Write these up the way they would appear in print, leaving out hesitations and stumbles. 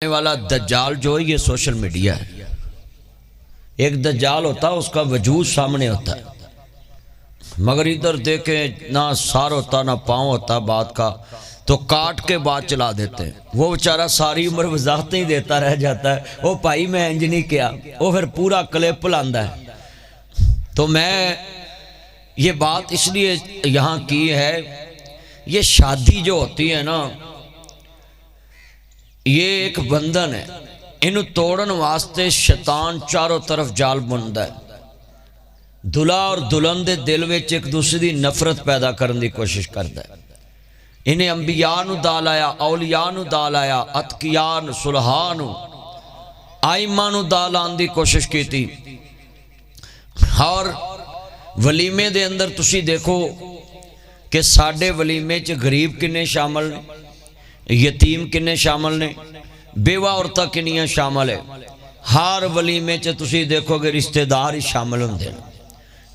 والا دجال جو ہے یہ سوشل میڈیا ہے۔ ایک دجال ہوتا ہے، اس کا وجود سامنے ہوتا ہے، مگر ادھر دیکھیں نہ سار ہوتا نہ پاؤں ہوتا بات کا، تو کاٹ کے بات چلا دیتے ہیں۔ وہ بیچارہ ساری عمر وضاحتیں ہی دیتا رہ جاتا ہے، وہ بھائی میں انج نہیں کیا، وہ پھر پورا کلپ لاندا ہے۔ تو میں یہ بات اس لیے یہاں کی ہے، یہ شادی جو ہوتی ہے نا، یہ ایک بندھن ہے، انہوں توڑن واسطے شیطان چاروں طرف جال بندا ہے۔ دلہا اور دلہن دے دل وچ ایک دوسرے دی نفرت پیدا کرنے دی کوشش کرتا ہے۔ انہیں انبیاء نو دال آیا، اولیاء نو دال آیا، اتقیاء نو، صلحاء نو، آئمہ نو دال آن دی کوشش کی تھی۔ اور ولیمے دے اندر تسی دیکھو کہ ساڑھے ولیمے چ غریب کنے شامل نے، یتیم کنے شامل نے، بیوہ عورتہ کنیاں شامل ہے۔ ہر ولیمے چ تسی دیکھو کہ رشتہ دار ہی شامل ہوں دے،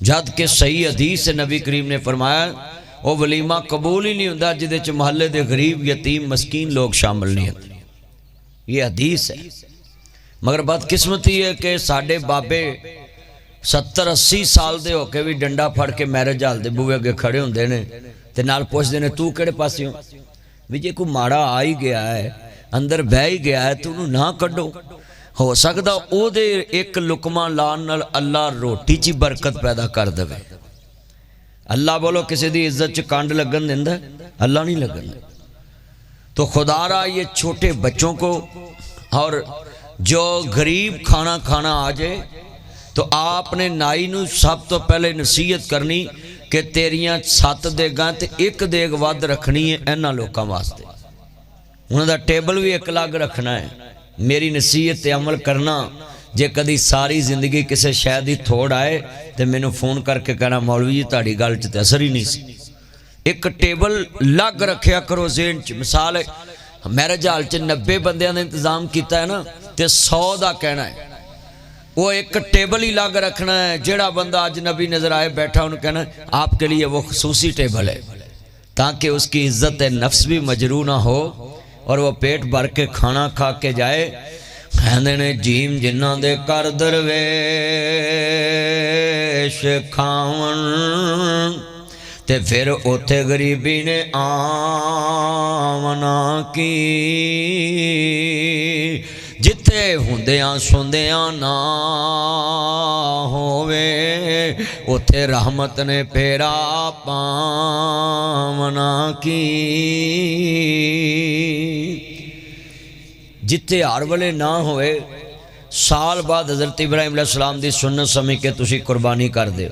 جد کہ صحیح حدیث سے نبی کریم نے فرمایا وہ ولیمہ قبول ہی نہیں ہوتا جدے چ محلے دے غریب یتیم مسکین لوگ شامل نہیں ہوتے۔ یہ حدیث ہے، مگر بدقسمتی ہے کہ ساڑھے بابے 70-80 سال دے ہو کے بھی ڈنڈا پھڑ کے میرج ہال دے بوئے اگے کھڑے ہوں دینے تے نال پوچھ دینے تو کڑے پاسی ہوں بھی جے کو ماڑا آئی گیا ہے، اندر بہ ہی گیا ہے، تو انہوں نہ کڈو۔ ہو سکتا او دے ایک لقمہ لان نال اللہ روٹی چی برکت پیدا کر دے۔ اللہ بولو کسی دی عزت چ کانڈ لگن دیندہ ہے؟ اللہ نہیں لگن دے۔ تو خدا را یہ چھوٹے بچوں کو اور جو غریب کھانا آ جائے تو آپ نے نائی نو سب تو پہلے نصیحت کرنی کہ تیریاں 7 دیگاں تے 1 دیگ ود رکھنی ہے اینا لوکاں واسطے، انہوں دا ٹیبل بھی 1 لگ رکھنا ہے۔ میری نصیحت عمل کرنا، جے کدی ساری زندگی کسے شاید ہی تھوڑ آئے تو میں نے فون کر کے کہنا مولوی جی تاڑی گل چتے اثر ہی نہیں سی۔ ایک ٹیبل لگ رکھیا کرو ذہن چ، مثال ہے میرے جال چ 90 بندیاں نے انتظام کیتا ہے نا تے 100 دا کہنا ہے، وہ ایک ٹیبل ہی لگ رکھنا ہے۔ جیڑا بندہ اجنبی نظر آئے بیٹھا انہوں کہنا ہے آپ کے لیے وہ خصوصی ٹیبل ہے، تاکہ اس کی عزت نفس بھی مجروح نہ ہو اور وہ پیٹ بھر کے کھانا کھا کے جائے۔ کہندے نے جیم جنہ دے کر درویش کھاون تے پھر اوتھے غریبی نے آمنا کی، جتھے ہوندیاں سوندیاں نہ ہووے اوتھے رحمت نے پھیرا پامنا کی۔ جتھے ہر والے نہ ہوئے، سال بعد حضرت ابراہیم علیہ السلام دی سنت سمجھ کے تسی قربانی کر دے۔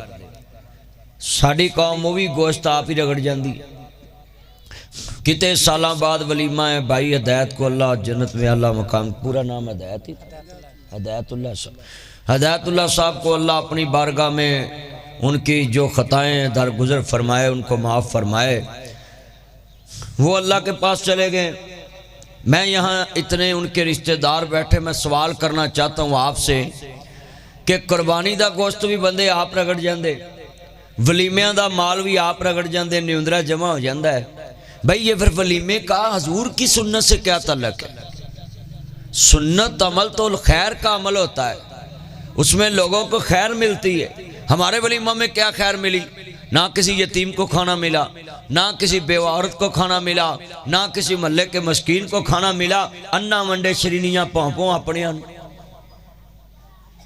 ساڑی قوم وہ بھی گوشت آپ ہی رگڑ جاندی، کتے سالاں بعد ولیمہ ہے بھائی ہدایت کو اللہ جنت میں اللہ مقام، پورا نام ہدایت ہی تھا، ہدایت اللہ صاحب۔ ہدایت اللہ صاحب کو اللہ اپنی بارگاہ میں ان کی جو خطائیں درگزر فرمائے، ان کو معاف فرمائے۔ وہ اللہ کے پاس چلے گئے۔ میں یہاں اتنے ان کے رشتہ دار بیٹھے، میں سوال کرنا چاہتا ہوں آپ سے کہ قربانی دا گوشت بھی بندے آپ رگڑ جاندے، ولیمیاں دا مال بھی آپ رگڑ جاندے، نیوندرہ جمع ہو جاندہ ہے۔ بھئی یہ پھر ولیمے کا حضور کی سنت سے کیا تعلق ہے؟ سنت عمل تو خیر کا عمل ہوتا ہے، اس میں لوگوں کو خیر ملتی ہے۔ ہمارے ولیمہ میں کیا خیر ملی؟ نہ کسی یتیم کو کھانا ملا، نہ کسی بیوہ عورت کو کھانا ملا، نہ کسی محلے کے مسکین کو کھانا ملا۔ انا منڈے شرینیاں پوں اپنے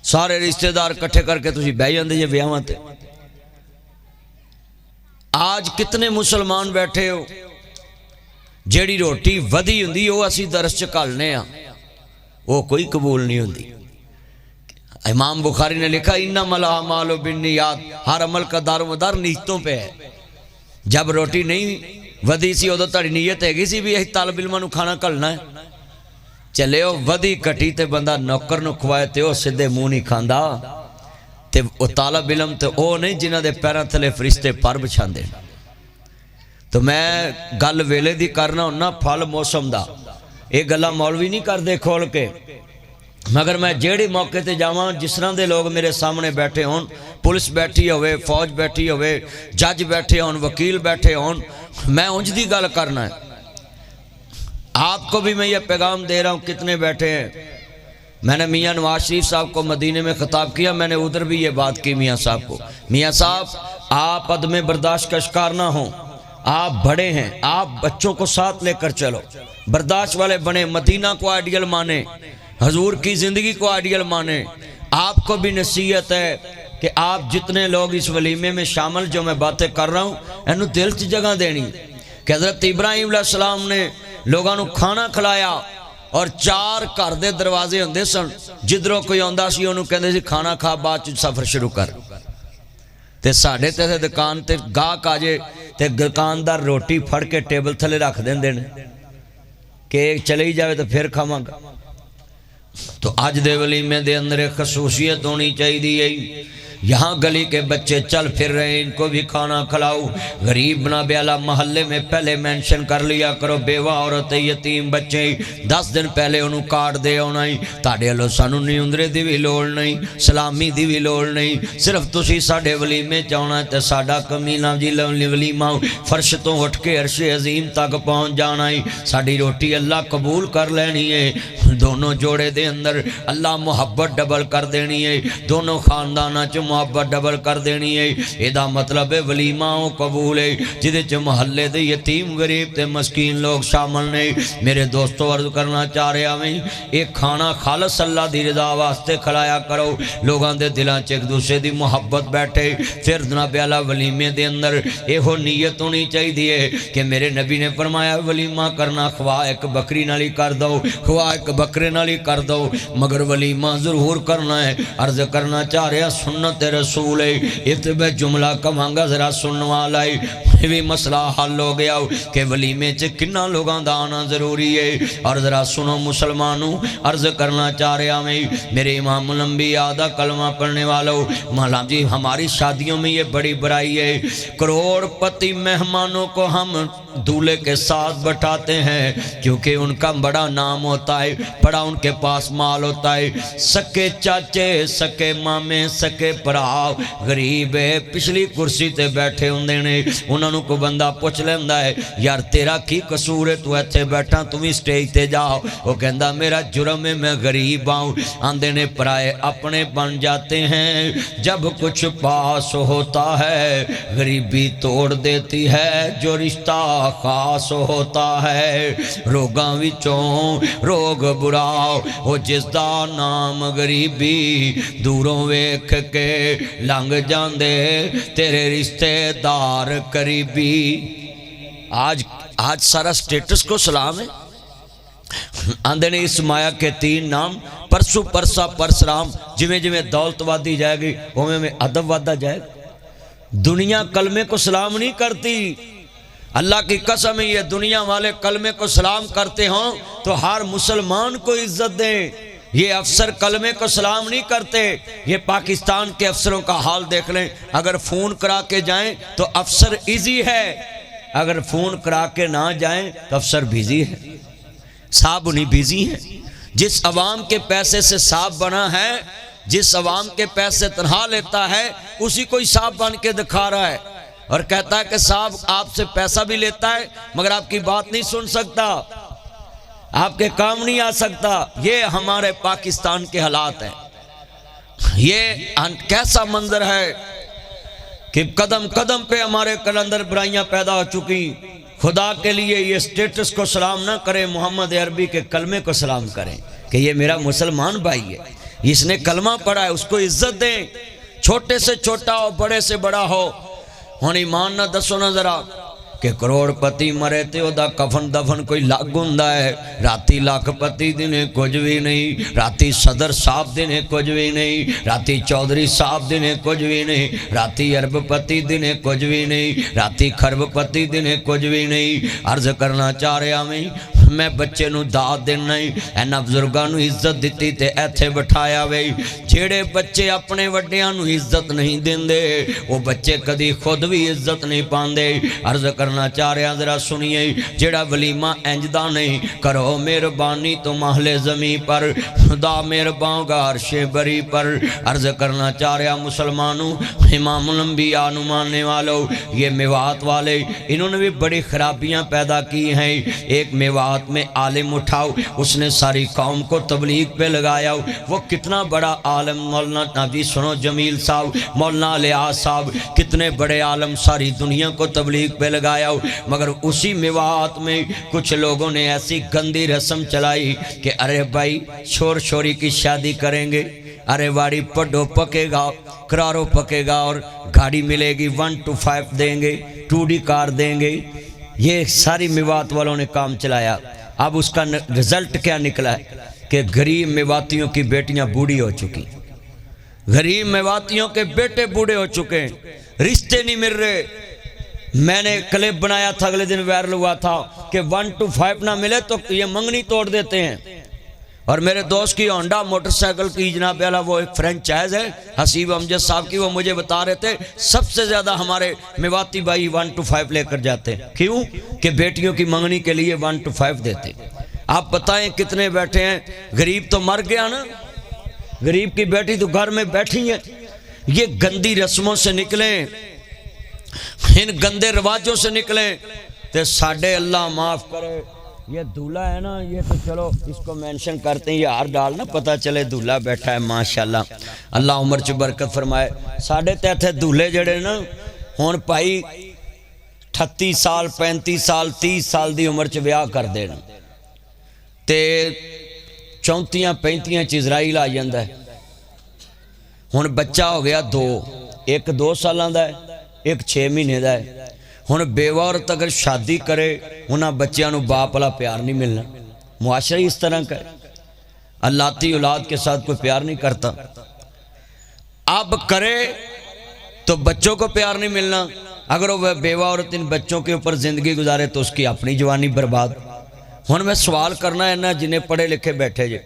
سارے رشتہ دار کٹھے کر کے تسی بہ جاندے یہ بیاواں تے۔ آج کتنے مسلمان بیٹھے ہو جیڑی روٹی ودی ہوندی وہ اسی درس چکالنے ہاں، وہ کوئی قبول نہیں ہوندی۔ امام بخاری نے لکھا انما الاعمال بالنیات، ہر عمل کا دار و مدار نیتوں پہ ہے۔ جب روٹی نہیں ودی سی ادھر تاری نیت ہے گی سی بھی یہی طالب علمہ نو کھانا کھلنا ہے، چلے ہو ودی کٹی تے بندہ نوکر نو کھوائے تے وہ سدھے منہ نہیں کھاندا تے وہ طالب علم تے وہ نہیں جنہ دے پیراں تھلے فرشتے پر بچھاندے۔ تو میں گل ویلے دی کرنا ہونا پھل موسم دا، ایک گلا مولوی نہیں کر دے کھول کے، مگر میں جیڑے موقع تے جاواں جس طرح دے لوگ میرے سامنے بیٹھے ہون، پولیس بیٹھی ہوئے، فوج بیٹھی ہوئے، جج بیٹھے ہون، وکیل بیٹھے ہون، میں انج دی گل کرنا ہے۔ آپ کو بھی میں یہ پیغام دے رہا ہوں، کتنے بیٹھے ہیں؟ میں نے میاں نواز شریف صاحب کو مدینے میں خطاب کیا، میں نے ادھر بھی یہ بات کی میاں صاحب کو، میاں صاحب آپ عدم برداشت کا شکار نہ ہوں، آپ بڑے ہیں، آپ بچوں کو ساتھ لے کر چلو، برداشت والے بنے، مدینہ کو آئیڈیل مانیں، حضور کی زندگی کو آئیڈیل مانیں۔ آپ کو بھی نصیحت ہے کہ آپ جتنے لوگ اس ولیمے میں شامل جو میں باتیں کر رہا ہوں انہوں دل چ جگہ دینی کہ حضرت ابراہیم علیہ السلام نے لوگوں کو کھانا کھلایا اور 4 گھر دے دروازے ہوندے سن، جدھروں کوئی آندا سی انہوں کہندے سی کھانا کھا بعد چ سفر شروع کر۔ تے ساڈے تے دکان تے گاہک آ جے تے دکاندار روٹی پھڑ کے ٹیبل تھلے رکھ دیندے نے کہ چلے ہی جاوے تو پھر کھاواں گا۔ تو آج دے ولیمے دے اندر ایک خصوصیت ہونی چاہیے، یہاں گلی کے بچے چل پھر رہے ہیں، ان کو بھی کھانا کھلاؤ۔ غریب نہ بیالہ محلے میں پہلے مینشن کر لیا کرو، بیوہ عورت یتیم بچے 10 دن پہلے انہوں کارڈ دے ہونا ہی، تاڑے اللہ سانو نہیں اندرے دی بھی لوڑ نہیں، سلامی دی بھی لوڑ نہیں، صرف تسی ساڑے ولیمے چاہنا ہے تے ساڑا کمینہ جی ولیمہ فرش تو اٹھ کے عرش عظیم تک پہنچ جانا ہی، ساڑی روٹی اللہ قبول کر لینی ہے، دونوں جوڑے دے اندر اللہ محبت ڈبل کر دینی ہے، دونوں خاندانہ چ محبت ڈبل کر دینی ہے۔ ایدہ مطلب ہے ولیمہ قبول ہے جدے چ محلے دے یتیم غریب تے مسکین لوگ شامل نے۔ میرے دوستو عرض کرنا چاہ رہے ہیں، ایک کھانا خالص اللہ دی رضا واسطے کھلایا کرو، لوگاں دے دلاں چ ایک دوسرے دی محبت بیٹھے۔ پھر جناب اعلیٰ ولیمے دے اندر ایہو نیت ہونی چاہیے کہ میرے نبی نے فرمایا ولیمہ کرنا خواہ ایک بکری نالی کر دو، خواہ ایک بکرے نالی کر دو، مگر ولیمہ ضرور کرنا ہے۔ عرض کرنا چاہ رہے ہیں سنت رسول ہے، اتبے جملہ کمانگا ذرا سنوا لائی، بھی مسئلہ حل ہو گیا کہ ولیمے چ کنہ لوگاں دا آنا ضروری ہے۔ اور ذرا سنو مسلمانوں، عرض کرنا چاہ رہے ہیں میرے امام الانبیاء دا کلمہ پڑھنے والوں، مولا جی ہماری شادیوں میں یہ بڑی برائی ہے، کروڑ پتی مہمانوں کو ہم دولے کے ساتھ بٹھاتے ہیں کیونکہ ان کا بڑا نام ہوتا ہے، بڑا ان کے پاس مال ہوتا ہے، سکے چاچے سکے مامے سکے پراؤ غریب ہے پچھلی کرسی تے بیٹھے ہوندے نے، انہوں کو بندہ پوچھ لیندہ ہے یار تیرا کی قصور ہے تو ایتھے بیٹھا تمہیں سٹیج تے جاؤ، وہ کہندہ میرا جرم ہے میں غریب آؤں، آندے نے پرائے اپنے بن جاتے ہیں، جب کچھ پاس ہوتا ہے غریبی توڑ دیتی ہے جو رشتہ خاص ہوتا ہے، روگاں وچوں روگ براؤ وہ جس دا نام غریبی، دوروں ویکھ کے لنگ جاندے تیرے رشتے دار قریبی۔ آج سارا سٹیٹس کو سلام ہے، آندے نے اس مایا کے 3 نام، پرسو پرسا پرسرام، جویں جویں دولت وادی جائے گی اویں میں ادب وادہ جائے گا۔ دنیا کلمے کو سلام نہیں کرتی، اللہ کی قسم ہے یہ دنیا والے کلمے کو سلام کرتے ہوں تو ہر مسلمان کو عزت دیں، یہ افسر کلمے کو سلام نہیں کرتے۔ یہ پاکستان کے افسروں کا حال دیکھ لیں، اگر فون کرا کے جائیں تو افسر ایزی ہے، اگر فون کرا کے نہ جائیں تو افسر بیزی ہے، صاحب انہیں بیزی ہیں۔ جس عوام کے پیسے سے صاحب بنا ہے، جس عوام کے پیسے تنہا لیتا ہے اسی کو ہی صاحب بن کے دکھا رہا ہے اور کہتا ہے کہ صاحب آپ سے پیسہ بھی لیتا ہے مگر آپ کی بات نہیں سن سکتا، آپ کے کام نہیں آ سکتا۔ یہ ہمارے پاکستان کے حالات ہیں، یہ کیسا منظر ہے کہ قدم قدم پہ ہمارے کلندر برائیاں پیدا ہو چکی۔ خدا کے لیے یہ سٹیٹس کو سلام نہ کریں، محمد عربی کے کلمے کو سلام کریں کہ یہ میرا مسلمان بھائی ہے، اس نے کلمہ پڑھا ہے، اس کو عزت دیں، چھوٹے سے چھوٹا ہو بڑے سے بڑا ہو۔ ہن ایمان نہ دسو نہ ذرا کہ کروڑ پتی مرے تے او دا کفن دفن کوئی لگ ہوندا ہے، راتی لاکھ پتی دینے کچھ بھی نہیں، راتی صدر صاحب دینے کچھ بھی نہیں، راتی چودھری صاحب دینے کچھ بھی نہیں، راتی ارب پتی دینے کچھ بھی نہیں، راتی خرب پتی دینے کچھ بھی نہیں۔ عرض کرنا چاہ رہا میں بچے نو داد دینا ہی اینا بزرگاں نو عزت دیتی تے ایتھے بٹھایا وے، جیڑے بچے اپنے وڈیاں نو عزت نہیں دیندے وہ بچے کدی خود بھی عزت نہیں پاندے۔ عرض کرنا چاہ رہا ذرا سنیے، جیڑا ولیمہ انجدہ نہیں کرو مہربانی تو محل زمین پر، خدا مہربان گا عرش بری پر۔ عرض کرنا چاہ رہا مسلمانوں، امام الانبیاء نو ماننے والوں، یہ میوات والے انہوں نے بھی بڑی خرابیاں پیدا کی ہیں۔ ایک میوات میوات میں عالم اٹھاؤ، اس نے ساری قوم کو تبلیغ پہ لگایا۔ وہ کتنا بڑا عالم مولانا نبی سنو جمیل صاحب، مولانا الیاس صاحب، کتنے بڑے عالم، ساری دنیا کو تبلیغ پہ لگایا، مگر اسی میوات میں کچھ لوگوں نے ایسی گندی رسم چلائی کہ ارے بھائی شور شوری کی شادی کریں گے، ارے واڑی پڈو پکے گا، کرارو پکے گا، اور گاڑی ملے گی 125 دیں گے، 2D کار دیں گے۔ یہ ساری میوات والوں نے کام چلایا۔ اب اس کا رزلٹ کیا نکلا ہے کہ غریب میواتیوں کی بیٹیاں بوڑھی ہو چکی، غریب میواتیوں کے بیٹے بوڑھے ہو چکے ہیں، رشتے نہیں مل رہے۔ میں نے کلپ بنایا تھا، اگلے دن وائرل ہوا تھا کہ 125 نہ ملے تو یہ منگنی توڑ دیتے ہیں۔ اور میرے دوست کی ہونڈا موٹر سائیکل کی جناب والا وہ ایک فرینچائز ہے حسیب امجد صاحب کی، وہ مجھے بتا رہے تھے سب سے زیادہ ہمارے میواتی بھائی 125 لے کر جاتے ہیں۔ کیوں؟ کہ بیٹیوں کی منگنی کے لیے 125 دیتے۔ آپ بتائیں کتنے بیٹھے ہیں؟ غریب تو مر گیا نا، غریب کی بیٹی تو گھر میں بیٹھی ہے۔ یہ گندی رسموں سے نکلیں، ان گندے رواجوں سے نکلیں تو ساڑھے اللہ معاف کرے۔ یہ دولہا ہے نا، یہ تو چلو اس کو مینشن کرتے ہیں، یہ ہار ڈالنا پتہ چلے دولہا بیٹھا ہے، ماشاءاللہ اللہ عمر چ برکت فرمائے۔ ساڑھے تیتھے دولہے جڑے نا ہون پائی 38 سال 35 سال 30 سال دی عمر چ بیاہ کر دینا تے 34 35 چ اسرائیل آ جاندہ ہے۔ ہون بچہ ہو گیا 2، ایک 2 سالاں دا ہے، ایک 6 مہینے دا ہے۔ ہن بیوہ عورت اگر شادی کرے انہاں بچیاں نو باپ والا پیار نہیں ملنا، معاشرہ اس طرح کا ہے، اللہ اولاد کے ساتھ کوئی پیار نہیں کرتا۔ اب کرے تو بچوں کو پیار نہیں ملنا، اگر وہ بیوہ عورت ان بچوں کے اوپر زندگی گزارے تو اس کی اپنی جوانی برباد۔ ہن میں سوال کرنا ہے نا جنہیں پڑھے لکھے بیٹھے جے،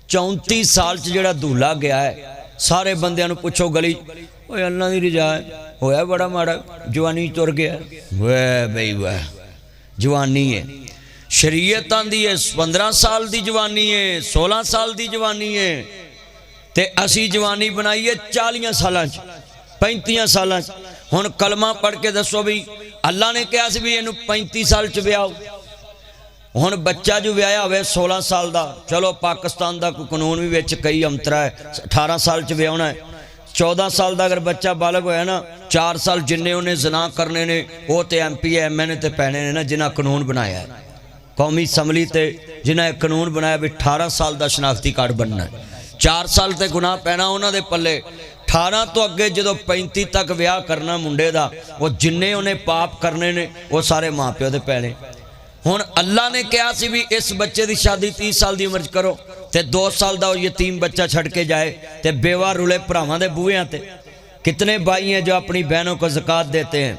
34 سال چ جڑا دولہا گیا ہے، سارے بندیاں نو پوچھو گلی اوے اللہ دی رضا ہے ہویا بڑا ماڑا جوانی تر گیا، وہ بھئی وہ جوانی ہے۔ شریعت آندی ہے 15 سال دی جوانی ہے، 16 سال دی جوانی ہے، تے اسی جوانی بنائیے 40 سالاں چ 35 سالاں چ۔ ہن کلمہ پڑھ کے دسو بھی اللہ نے کہا سی بھی اینو 35 سال چ بیاہو۔ ہن بچہ جو بیایا ہوئے 16 سال دا، چلو پاکستان دا کوئی قانون بھی وچ کئی امترا ہے، 18 سال چ بیاہنا ہے۔ 14 سال دا اگر بچہ بالغ ہویا نا، 4 سال جنہیں انہیں زنا کرنے نے وہ تے ایم پی ایم این اے تے پہنے نے نا جنہ قانون بنایا ہے، قومی اسمبلی تے جنہ قانون بنایا بھی 18 سال دا شناختی کارڈ بننا ہے۔ 4 سال تے گناہ پہنا انہاں دے پلے، 18 تو اگے جدو 35 تک ویاہ کرنا منڈے دا، وہ جنہیں انہیں پاپ کرنے نے وہ سارے ماں پیو دے پہنے۔ ہن اللہ نے کہا سی بھی اس بچے دی شادی 30 سال دی عمر کرو تے 2 سال دا یتیم بچہ چھڑ کے جائے تے بیوہ رولے پراواں دے بوئے آتے۔ کتنے بھائی ہیں جو اپنی بہنوں کو زکوٰۃ دیتے ہیں؟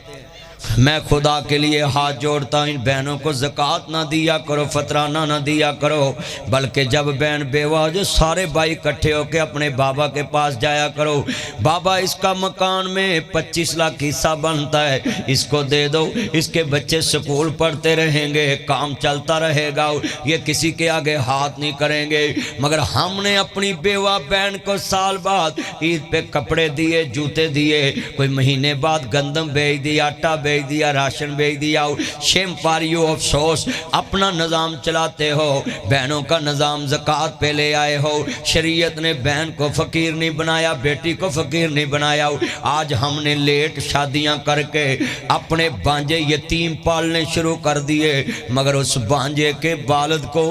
میں خدا کے لیے ہاتھ جوڑتا ہوں، ان بہنوں کو زکوٰۃ نہ دیا کرو، فطرانہ نہ دیا کرو، بلکہ جب بہن بیوہ ہو جو سارے بھائی کٹھے ہو کے اپنے بابا کے پاس جایا کرو، بابا اس کا مکان میں 25 لاکھ حصہ بنتا ہے، اس کو دے دو، اس کے بچے سکول پڑھتے رہیں گے، کام چلتا رہے گا، یہ کسی کے آگے ہاتھ نہیں کریں گے۔ مگر ہم نے اپنی بیوہ بہن کو سال بعد عید پہ کپڑے دیے، جوتے دیے، کوئی مہینے بعد گندم بیچ دیا، آٹا بیچ دیا، راشن بیچ دیا، شیم پاریو افسوس، اپنا نظام چلاتے ہو، بہنوں کا نظام زکوٰۃ پہ لے آئے ہو۔ شریعت نے بہن کو فقیر نہیں بنایا، بیٹی کو فقیر نہیں بنایا۔ آج ہم نے لیٹ شادیاں کر کے اپنے بانجے یتیم پالنے شروع کر دیے، مگر اس بانجے کے والد کو،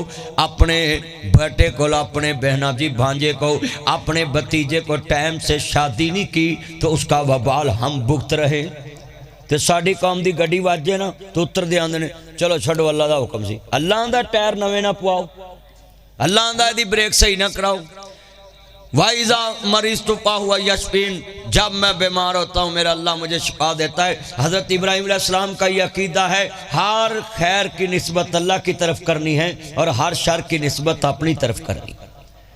اپنے بیٹے کو، اپنے بہنا جی بانجے کو، اپنے بھتیجے کو ٹائم سے شادی نہیں کی تو اس کا وبال ہم بھگت رہے۔ تے ساڑی قوم دی گڑی واجے نا تو اتر دے آندے نے چلو چھڑو اللہ دا حکم سی، اللہ آندہ ٹائر نوے نہ پواؤ، اللہ آندہ دی بریک صحیح نہ کراؤ۔ وَإِذَا مَرِضْتُ فَهُوَ يَشْفِينِ، جب میں بیمار ہوتا ہوں میرا اللہ مجھے شفا دیتا ہے۔ حضرت ابراہیم علیہ السلام کا یہ عقیدہ ہے، ہر خیر کی نسبت اللہ کی طرف کرنی ہے اور ہر شر کی نسبت اپنی طرف کرنی۔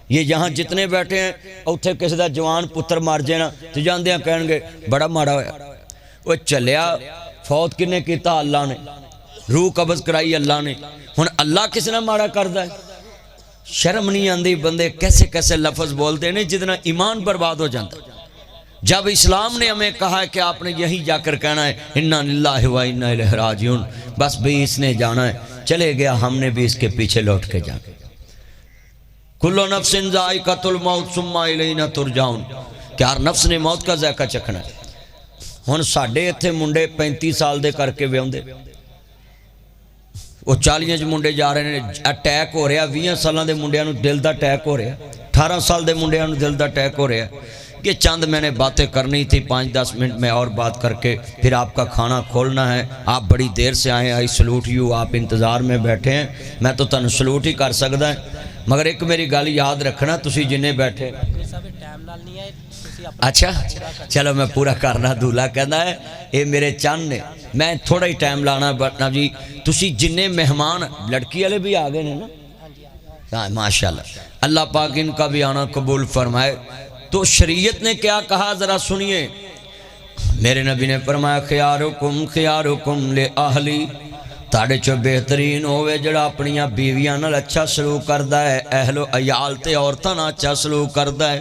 یہ یہاں جتنے بیٹھے ہیں اتھے کسی دا جوان پتر مار جینا تو جاندیاں کہن گے بڑا ماڑا ہویا، وہ چلیا فوت کنے کیتا اللہ نے، روح قبض کرائی اللہ نے، ہن اللہ کس نے ماڑا کردہ ہے؟ شرم نہیں آندی بندے کیسے کیسے لفظ بولتے ہیں جتنا ایمان برباد ہو جاتا ہے۔ جب اسلام نے ہمیں کہا ہے کہ آپ نے یہی جا کر کہنا ہے اِنَّا لِلَّهِ وَإِنَّا إِلَيْهِ رَاجِعُونَ، بس بھی اس نے جانا ہے۔ چلے گیا، ہم نے بھی اس کے پیچھے لوٹ کے جا کلو نفس ذائقۃ الموت ثم الینا ترجعون کہ ہر نفس نے موت کا ذائقہ چکھنا ہے۔ ہن ساڈے اتنے منڈے 35 سال دے کر کے ویاؤندے، وہ 40 منڈے جا رہے ہیں، اٹیک ہو رہا 20 سالوں دے منڈیاں نو دل دا اٹیک ہو رہا، 18 سال دے منڈیاں نو دل دا اٹیک ہو رہا۔ یہ چند میں نے باتیں کرنی تھی، 5-10 منٹ میں اور بات کر کے پھر آپ کا کھانا کھولنا ہے۔ آپ بڑی دیر سے آئے، آئی سلوٹ یو، آپ انتظار میں بیٹھے ہیں، میں تو تنوں سلوٹ ہی کر سکتا ہے، مگر ایک میری گل یاد رکھنا، تسی جنہیں بیٹھے اچھا چلو میں پورا کرنا۔ دولہا کہنا ہے اے میرے چند نے، میں تھوڑا ہی ٹائم لانا بٹنا جی، تسی جنہیں مہمان لڑکی والے بھی آ گئے نا، ہاں ماشاءاللہ، اللہ پاک ان کا بھی آنا قبول فرمائے۔ تو شریعت نے کیا کہا ذرا سنیے، میرے نبی نے فرمایا خیارکم خیارکم لأہلی، تاڑے چو بہترین ہوئے جڑا اپنیاں بیویاں نال اچھا سلوک کردہ ہے، اہل و عیال تے عورتاں نال اچھا سلوک کردہ ہے۔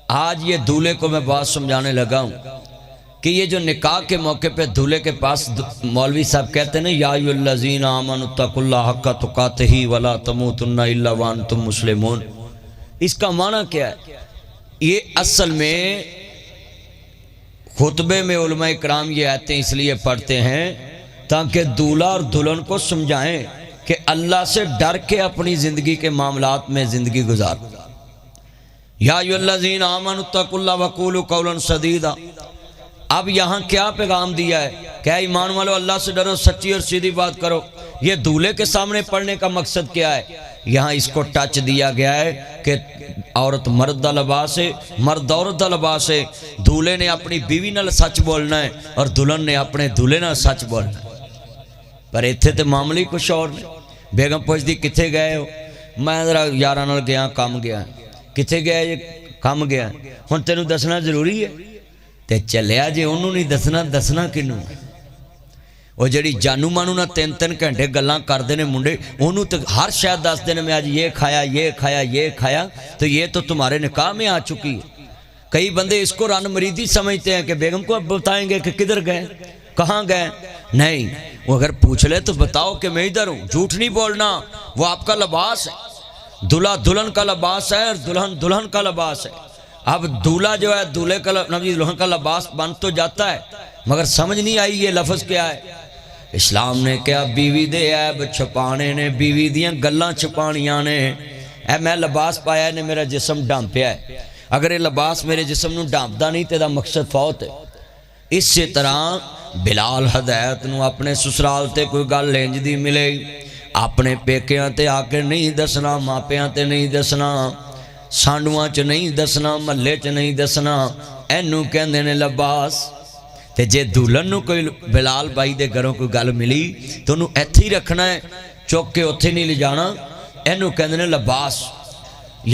آج یہ دولے کو میں بات سمجھانے لگا ہوں کہ یہ جو نکاح کے موقع پہ دولے کے پاس مولوی صاحب کہتے ہیں نا یا ایھا الذین آمنوا اتقوا اللہ حق تقاتہ ولا تموتن الا وانتم مسلمون، اس کا معنی کیا ہے؟ یہ اصل میں خطبے میں علماء کرام یہ آیتیں اس لیے پڑھتے ہیں تاکہ دولہا اور دلہن کو سمجھائیں کہ اللہ سے ڈر کے اپنی زندگی کے معاملات میں زندگی گزار۔ یا ایھا الذین آمنوا اتقوا اللہ وقولوا قولا سدیدا، اب یہاں کیا پیغام دیا ہے کہ ایمان والو اللہ سے ڈرو، سچی اور سیدھی بات کرو۔ یہ دولہے کے سامنے پڑھنے کا مقصد کیا ہے؟ یہاں اس کو ٹچ دیا گیا ہے کہ عورت مرد دا لباس ہے، مرد عورت دا لباس ہے، دولہے نے اپنی بیوی نال سچ بولنا ہے اور دلہن نے اپنے دولہے نال سچ بولنا ہے۔ پر ایتھے تے معاملے کچھ اور نے۔ بیگم پوچھدی کتھے گئے ہو؟ میں ذرا یاراں نال گیا، کام گیا۔ کتھے گیا؟ یہ کام گیا۔ ہن تینوں دسنا ضروری ہے؟ تے چلیا جے انہوں نہیں دسنا، دسنا کنوں؟ وہ جڑی جانو مانو نہ 3-3 گھنٹے گلاں کردے نے منڈے، انہوں تو ہر شاید دس دینے میں آج یہ کھایا یہ کھایا یہ کھایا، تو یہ تو تمہارے نکاح میں آ چکی ہے۔ کئی بندے اس کو رن مریدی سمجھتے ہیں کہ بیگم کو اب بتائیں گے کہ کدھر گئے، کہاں گئے۔ نہیں، وہ اگر پوچھ لے تو بتاؤ کہ میں ادھر ہوں، جھوٹ نہیں بولنا۔ وہ آپ کا لباس ہے، دلہا دلہن کا لباس ہے اور دلہن دلہن کا لباس ہے۔ اب دولہا جو ہے دولہے کا دلہن کا لباس بن تو جاتا ہے، مگر سمجھ نہیں آئی یہ لفظ کیا ہے۔ اسلام نے کیا بیوی دے عیب چھپانے نے، بیوی دیاں گلاں چھپانیاں نے۔ اے میں لباس پایا نے میرا جسم ڈھانپیا ہے، اگر یہ لباس میرے جسم نو ڈھانپدا نہیں تے دا مقصد فوت ہے۔ اسی طرح بلال ہدایت نو اپنے سسرال تے کوئی گل لینج دی ملے، اپنے پیکیاں تے آ کے نہیں دسنا، ماپیاں تے نہیں دسنا، سانڈواں چ نہیں دسنا، محلے چ نہیں دسنا، اینو کہندے نے لباس۔ تے جے دولہن نو کوئی بلال بھائی دے گھروں کوئی گل ملی تو انہوں ایتھے ہی رکھنا ہے، چوک کے اتھے نہیں لے جانا، اینو کہندے نے لباس۔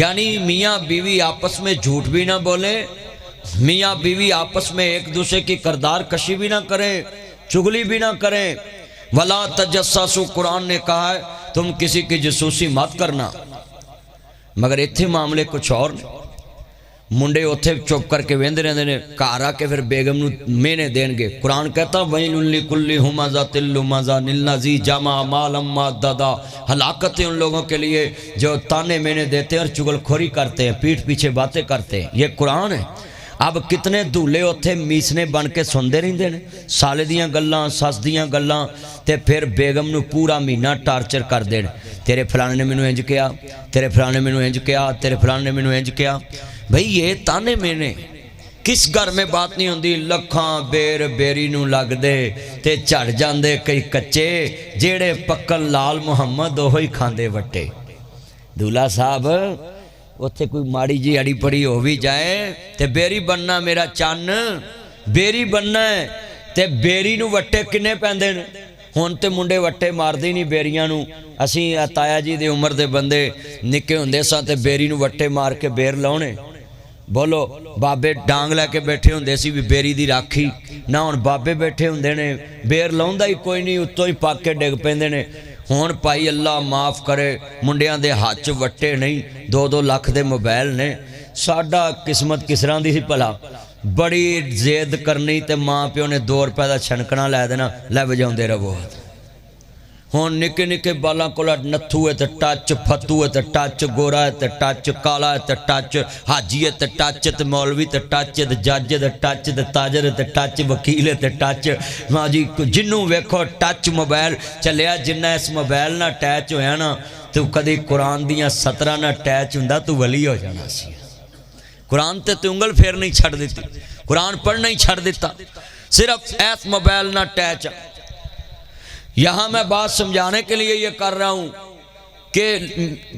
یعنی میاں بیوی آپس میں جھوٹ بھی نہ بولیں، میاں بیوی آپس میں ایک دوسرے کی کردار کشی بھی نہ کریں، چگلی بھی نہ کریں۔ وَلَا تَجَسَّسُوا، قرآن نے کہا ہے تم کسی کی جاسوسی مت کرنا، مگر ایتھے معاملے کچھ اور نہیں۔ منڈے اتھے چپ کر کے ویندے رہندے نے، گھر آ کے پھر بیگم نو مینے دین گے۔ قرآن کہتا وَيْلٌ لِكُلِّ ہُمَزَةٍ لُمَزَةٍ الَّذِي جَمَعَ مَالًا مَّعْدَدًا، ہلاکت ہے ان لوگوں کے لیے جو تانے مینے دیتے ہیں اور چگل کھوری کرتے ہیں، پیٹھ پیچھے باتیں کرتے ہیں۔ یہ قرآن ہے۔ اب کتنے دولے اتھے میسنے بن کے سندے رہندے نے، سالے دیاں گلاں، سس دیاں گلاں، تے پھر بیگم نو پورا مہینہ ٹارچر کر دین، تیرے فلانے نے مینوں انج کیا، تیرے فلانے مینوں انج کیا، تیرے فلانے نے مینوں انج کیا۔ بھئی یہ تانے مینے کس گھر میں بات نہیں ہوندی؟ لکھاں بیر بیری نو لگ دے تے چڑ جاندے کئی کچے، جیڑے پکن لال محمد اوہی کھاندے وٹے۔ دولہا صاحب اتھے کوئی ماڑی جی اڑی پڑی ہو بھی جائے تے بیری بننا میرا چان، بیری بننا ہے تے بیری نو وٹے کنے پیندے نے؟ ہون تے منڈے وٹے مار دی نہیں بیریاں نو۔ اسی تایا جی دے عمر دے بندے نکے ہوندے ساں تے بیری نو وٹے مار کے بیر لاؤنے۔ بولو بابے ڈانگ لے کے بیٹھے ہوندے سی بھی بیری دی راکھی نہ، ہون بابے بیٹھے ہوندے نے بیر لاؤندا ہی کوئی نہیں، اتوں ہی پاک کے ڈگ پیندے نے۔ ہون پائی اللہ معاف کرے منڈیاں دے ہاتھ چ وٹے نہیں، 2-2 لاکھ دے موبائل نے۔ ساڈا قسمت کس طرح دی سی بھلا؟ بڑی زید کرنی تے ماں پیو نے 2 روپے دا چھنکنا لے دینا، لے وجاؤندے رہو۔ ہوں نکے نکے بالاں کول نتھو ہے تے ٹچ، فتو ہے تے ٹچ، گورا ہے تے ٹچ، کالا ہے تے ٹچ، حاجی ہے تے ٹچ، تے مولوی تے ٹچ، تے جج تے ٹچ، تے تاجر تے ٹچ، وکیل تے ٹچ، ماں جی جنوں ویکھو ٹچ موبائل چلیا۔ جنہ اس موبائل نہ ٹچ ہویا نا تو کدی قرآن دیاں 17 نہ ٹچ ہوندا تو ولی ہو جانا سی۔ قرآن تے انگل پھیر نہیں چھڑ دیتی، قرآن پڑھنا ہی چھڑ دیتا، صرف ایس موبائل نہ ٹچ۔ یہاں میں بات سمجھانے کے لیے یہ کر رہا ہوں کہ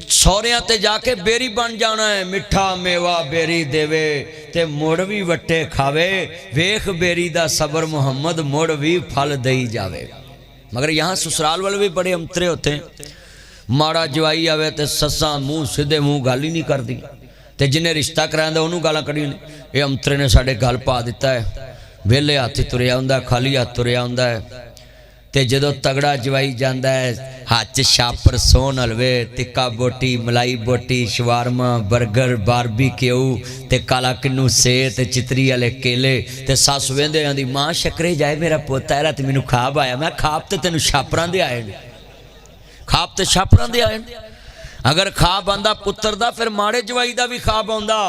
سوریاں تے جا کے بیری بن جانا ہے، مٹھا میوہ بیری دیوے تے مڑ بھی وٹے کھاوے، ویخ بیری دا صبر محمد مڑ بھی پھل دئی جاوے۔ مگر یہاں سسرال والے بھی بڑے امترے ہوتے ہیں، ماڑا جوائی آوے تے سساں منہ سدھے منہ گال ہی نہیں کر دی، تے جنہیں رشتہ کرائیں دا انہوں گالاں کڑی نہیں۔ یہ امترے نے ساڑھے گال پا دیتا ہے، ویلے ہاتھی تریا ہوندا ہے، خالی ہاتھ تریا ہوندا ہے، تے جدو تگڑا جوائی جاندہ ہے ہاتھ شاپر سون حلوے، تکا بوٹی، ملائی بوٹی، شوارما، برگر، باربی کیو، تے کالا کنو سے، تے چتری والے کیلے، تے ساس ویندے آندی ماں شکرے جائے میرا پوتا ہے تے مینوں خواب آیا۔ میں خواب تے تینوں شاپراں دے آئے، خواب تے شاپراں دے آئے۔ اگر خواب آندا پتر دا پھر ماڑے جوائی دا بھی خواب آندا۔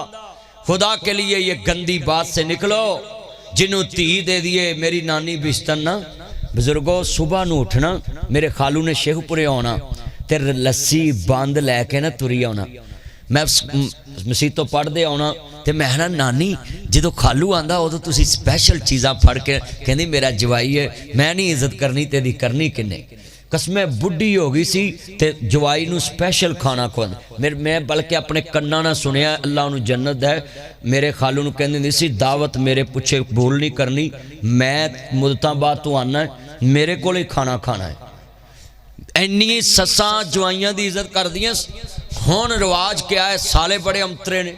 خدا کے لیے یہ گندی بات سے نکلو۔ جنوں تھی دے دیے میری نانی بشتن نا بزرگوں، صبح نو اٹھنا میرے خالو نے شیخ پورے آنا تے لسی باندھ لے کے نا تری آنا، میں مسیتوں پڑھ دے آنا تے میں نا نانی جدو خالو آندا ادو تسی سپیشل چیزاں پڑھ کے کہندی میرا جوائی ہے، میں نہیں عزت کرنی تیری کرنی کنے۔ قسمیں بڈھی ہو گئی سی تے جوائی نو سپیشل کھانا کھواندے، میں بلکہ اپنے کناں نہ سنیا، اللہ انہوں جنت ہے، میرے خالو نو کہندے سی دعوت میرے پچھے بھول نہیں کرنی، میں مدتاں بعد تو آنا ہے میرے کو لئے کھانا کھانا ہے۔ اینی سساں جوائیاں دی عزت کر دیاں۔ ہون رواج کیا ہے، سالے بڑے امترے نے،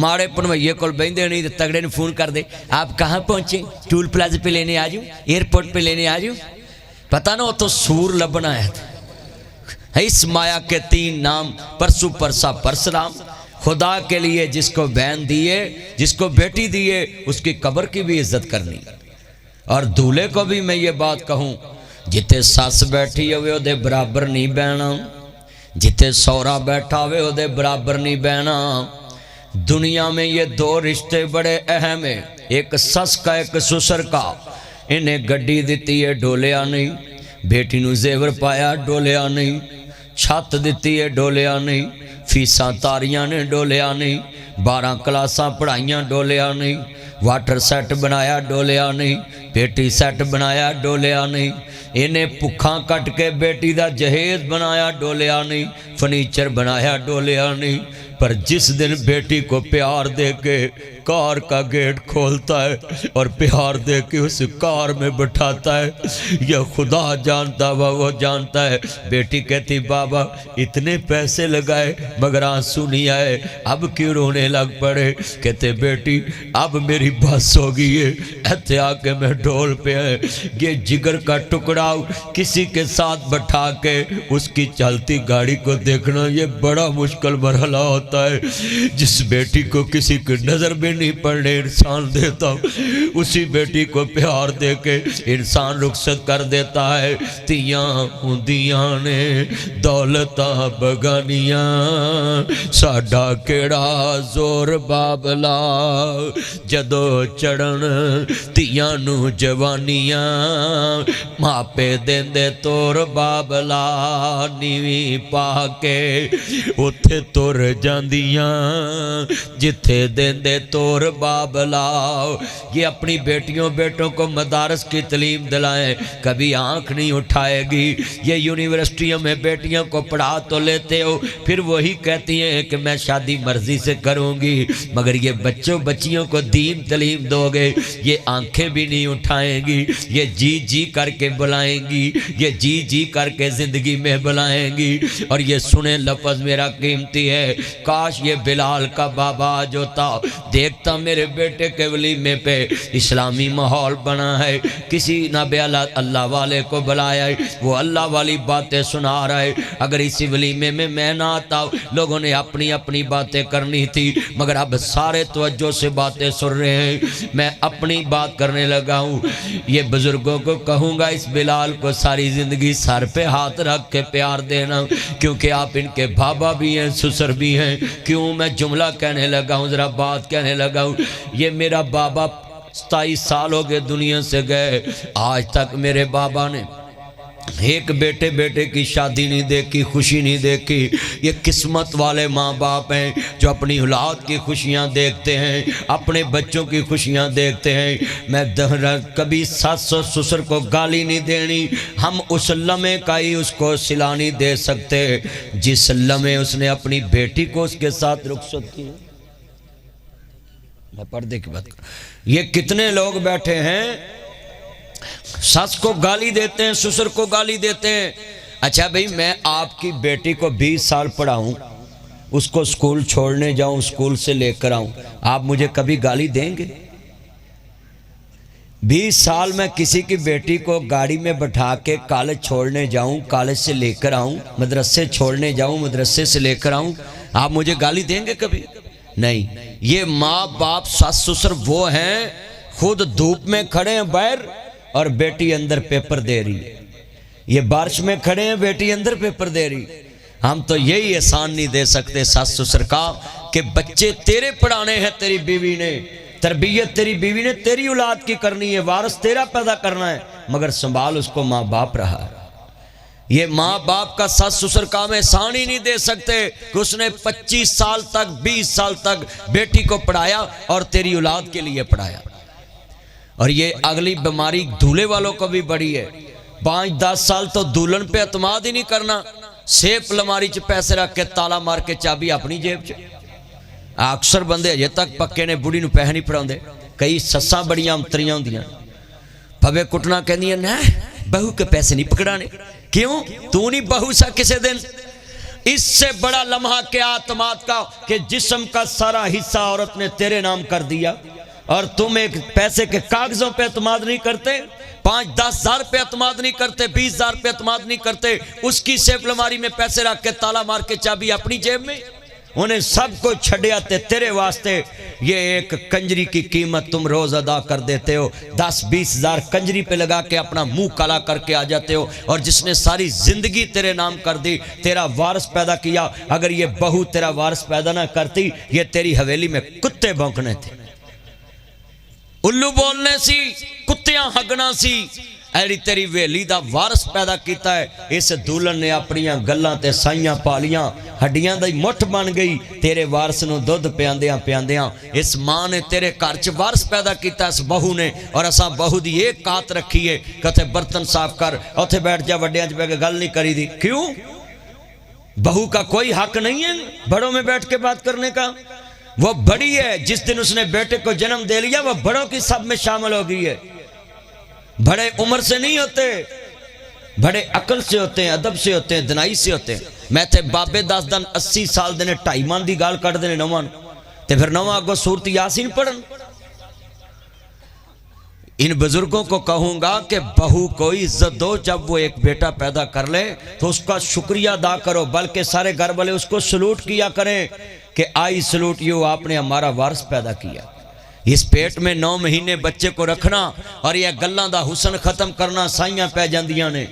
ماڑے پنوائیے کول بیندے نہیں، تگڑے نے فون کر دے آپ کہاں پہنچے، ٹول پلازا پہ لینے آجوں، ایئرپورٹ پہ لینے آجوں، پتہ نا وہ تو سور لبنا ہے۔ اس مایا کے 3 نام پرسو پرسا پرسرام۔ خدا کے لیے جس کو بہن دیے، جس کو بیٹی دیے، اس کی قبر کی بھی عزت کرنی۔ اور دولے کو بھی میں یہ بات کہوں، جتے ساس بیٹھی ہوئے وہ دے برابر نہیں بہنا، جتے سورا بیٹھا ہوئے وہ دے برابر نہیں بہنا۔ دنیا میں یہ 2 رشتے بڑے اہم ہیں، ایک سس کا ایک سسر کا۔ انہیں گڈی دیتی ہے ڈولیا نہیں، بیٹی نو زیور پایا ڈولیا نہیں، چھت دیتی ہے ڈولیا نہیں، فیساں تاریاں نے ڈولیا نہیں، 12 کلاساں پڑھائیاں ڈولیا نہیں، واٹر سیٹ بنایا ڈولیا نہیں، بیٹی سیٹ بنایا ڈولیا نہیں، انہیں پکھاں کٹ کے بیٹی دا جہیز بنایا ڈولیا نہیں، فرنیچر بنایا ڈولیا نہیں۔ پر جس دن بیٹی کو پیار دے کے کار کا گیٹ کھولتا ہے اور پیار دے کے اس کار میں بٹھاتا ہے، یہ خدا جانتا وہ جانتا ہے۔ بیٹی کہتی بابا اتنے پیسے لگائے مگر آنسو نہیں آئے، اب کیوں رونے لگ پڑے؟ کہتے بیٹی اب میری بس ہو گئی ہے، ایتھے آ کے میں ڈھول پہ ہے، یہ جگر کا ٹکڑا کسی کے ساتھ بٹھا کے اس کی چلتی گاڑی کو دیکھنا یہ بڑا مشکل مرحلہ ہوتا ہے۔ جس بیٹی کو کسی کی نظر بھی نہیں پڑنے انسان دیتا، اسی بیٹی کو پیار دے کے انسان رخصت کر دیتا ہے۔ تیاں ہوندیاں نے دولتاں بگانیاں، ساڈا کیڑا زور بابلا، جدو چڑھن تیاں نو جوانیاں، ماپے دیندے تور بابلا، نیوی پا کے اتھے تور جاندیاں، جتھے دیندے تور بابلا۔ یہ اپنی بیٹیوں بیٹوں کو مدارس کی تعلیم دلائیں، کبھی آنکھ نہیں اٹھائے گی۔ یہ یونیورسٹیوں میں بیٹیوں کو پڑھا تو لیتے ہو، پھر وہی کہتی ہیں کہ میں شادی مرضی سے کروں گی، مگر یہ بچوں بچیوں کو دین تعلیم دو گے، یہ آنکھیں بھی نہیں اٹھائیں گی، یہ جی جی کر کے بلائیں گی، یہ جی جی کر کے زندگی میں بلائیں گی۔ اور یہ سنیں لفظ میرا قیمتی ہے، کاش یہ بلال کا بابا جو تھا، دیکھ دیکھتا میرے بیٹے کے ولیمے پہ اسلامی ماحول بنا ہے، کسی نبی اللہ والے کو بلایا ہے، وہ اللہ والی باتیں سنا رہا ہے۔ اگر اسی ولیمے میں نہ آتا، لوگوں نے اپنی اپنی باتیں کرنی تھی، مگر اب سارے توجہ سے باتیں سن رہے ہیں، میں اپنی بات کرنے لگا ہوں۔ یہ بزرگوں کو کہوں گا اس بلال کو ساری زندگی سر پہ ہاتھ رکھ کے پیار دینا، کیونکہ آپ ان کے بابا بھی ہیں، سسر بھی ہیں۔ کیوں میں جملہ کہنے لگا ہوں، ذرا بات کہنے لگا ہوں۔ یہ میرا بابا 27 سال ہو گئے دنیا سے گئے، آج تک میرے بابا نے ایک بیٹے کی شادی نہیں دیکھی، خوشی نہیں دیکھی۔ یہ قسمت والے ماں باپ ہیں جو اپنی اولاد کی خوشیاں دیکھتے ہیں، اپنے بچوں کی خوشیاں دیکھتے ہیں۔ میں کبھی ساس و سسر کو گالی نہیں دینی، ہم اس لمحے کا ہی اس کو صلہ نہیں دے سکتے جس لمحے اس نے اپنی بیٹی کو اس کے ساتھ رخصت کی۔ میں پردے کی بات کروں، یہ کتنے لوگ بیٹھے ہیں ساس کو گالی دیتے ہیں، سسر کو گالی دیتے ہیں۔ اچھا بھئی، میں آپ کی بیٹی کو 20 سال پڑھاؤں، اس کو سکول چھوڑنے جاؤں، سکول سے لے کر آؤں، آپ مجھے کبھی گالی دیں گے؟ 20 سال میں کسی کی بیٹی کو گاڑی میں بٹھا کے کالج چھوڑنے جاؤں، کالج سے لے کر آؤں، مدرسے چھوڑنے جاؤں، مدرسے سے لے کر آؤں، آپ مجھے گالی دیں گے کبھی؟ نہیں۔ یہ ماں باپ ساس سسر وہ ہیں خود دھوپ میں کھڑے ہیں باہر اور بیٹی اندر پیپر دے رہی ہے، یہ بارش میں کھڑے ہیں بیٹی اندر پیپر دے رہی۔ ہم تو یہی احسان نہیں دے سکتے ساس سسر کا کہ بچے تیرے پڑھانے ہیں، تیری بیوی نے تربیت، تیری بیوی نے تیری اولاد کی کرنی ہے، وارث تیرا پیدا کرنا ہے، مگر سنبھال اس کو ماں باپ رہا ہے۔ یہ ماں باپ کا ساس سسر کا ہم احسان ہی نہیں دے سکتے کہ اس نے 25 سال تک 20 سال تک بیٹی کو پڑھایا اور تیری اولاد کے لیے پڑھایا۔ اور یہ اگلی بیماری دھولے والوں کو بھی بڑی ہے، 5-10 سال تو دولن پہ اعتماد ہی نہیں کرنا، سیف لماری چ پیسے رکھ کے تالا مار کے چابی اپنی جیب چ۔ اکثر بندے اجے تک پکے نے بڑھی نو پیسے نہیں پڑھاؤندے، کئی سساں بڑیاں امتریاں ہوندیاں، پھوے کٹنا کہندیاں نہ بہو کے پیسے نہیں پکڑانے، کیوں تو نہیں بہو سا کسے دن؟ اس سے بڑا لمحہ کیا اعتماد کا کہ جسم کا سارا حصہ عورت نے تیرے نام کر دیا اور تم ایک پیسے کے کاغذوں پہ اعتماد نہیں کرتے، 5-10 ہزار پہ اعتماد نہیں کرتے، 20 ہزار پہ اعتماد نہیں کرتے، اس کی سیف لماری میں پیسے رکھ کے تالا مار کے چابی اپنی جیب میں، انہیں سب کو چھڑیا تیرے واسطے۔ یہ ایک کنجری کی قیمت تم روز ادا کر دیتے ہو، 10-20 ہزار کنجری پہ لگا کے اپنا منہ کالا کر کے آ جاتے ہو، اور جس نے ساری زندگی تیرے نام کر دی، تیرا وارث پیدا کیا، اگر یہ بہو تیرا وارث پیدا نہ کرتی، یہ تیری حویلی میں کتے بھونکنے تھے، الو بولنے سی، کتیاں ہگنا سی، ایڑی تیری ویلی دا وارث پیدا کیتا ہے۔ اس دولن نے اپنیاں گلاں تے سائیاں پالیاں، ہڈیاں دا مٹھ بن گئی، تیرے وارث نو دودھ پیاندیاں پیاندیاں، اس ماں نے تیرے گھر چ وارث پیدا کیتا اس بہو نے، اور اساں بہو دی ایک کات رکھی ہے کہ اتھے برتن صاف کر، اتھے بیٹھ جا، وڈیاں چ بیٹھ کے گل نہیں کری دی۔ کیوں؟ بہو کا کوئی حق نہیں ہے بڑوں میں بیٹھ کے بات کرنے کا؟ وہ بڑی ہے، جس دن اس نے بیٹے کو جنم دے لیا وہ بڑوں کی سب میں شامل ہو گئی ہے۔ بڑے عمر سے نہیں ہوتے، بڑے عقل سے ہوتے ہیں، ادب سے ہوتے ہیں، دنائی سے ہوتے ہیں۔ میں تے بابے 10 دن 80 سال دینے 2.5 من دی گال کٹ دینے 9 من تے پھر 9 اگو سورت یاسین پڑھن۔ ان بزرگوں کو کہوں گا کہ بہو کو عزت دو، جب وہ ایک بیٹا پیدا کر لے تو اس کا شکریہ ادا کرو، بلکہ سارے گھر والے اس کو سلوٹ کیا کریں کہ آئی سلوٹ یو، آپ نے ہمارا وارث پیدا کیا۔ اس پیٹ میں 9 مہینے بچے کو رکھنا اور یہ گلاں دا حسن ختم کرنا، سائیاں پہ جاندیاں نے۔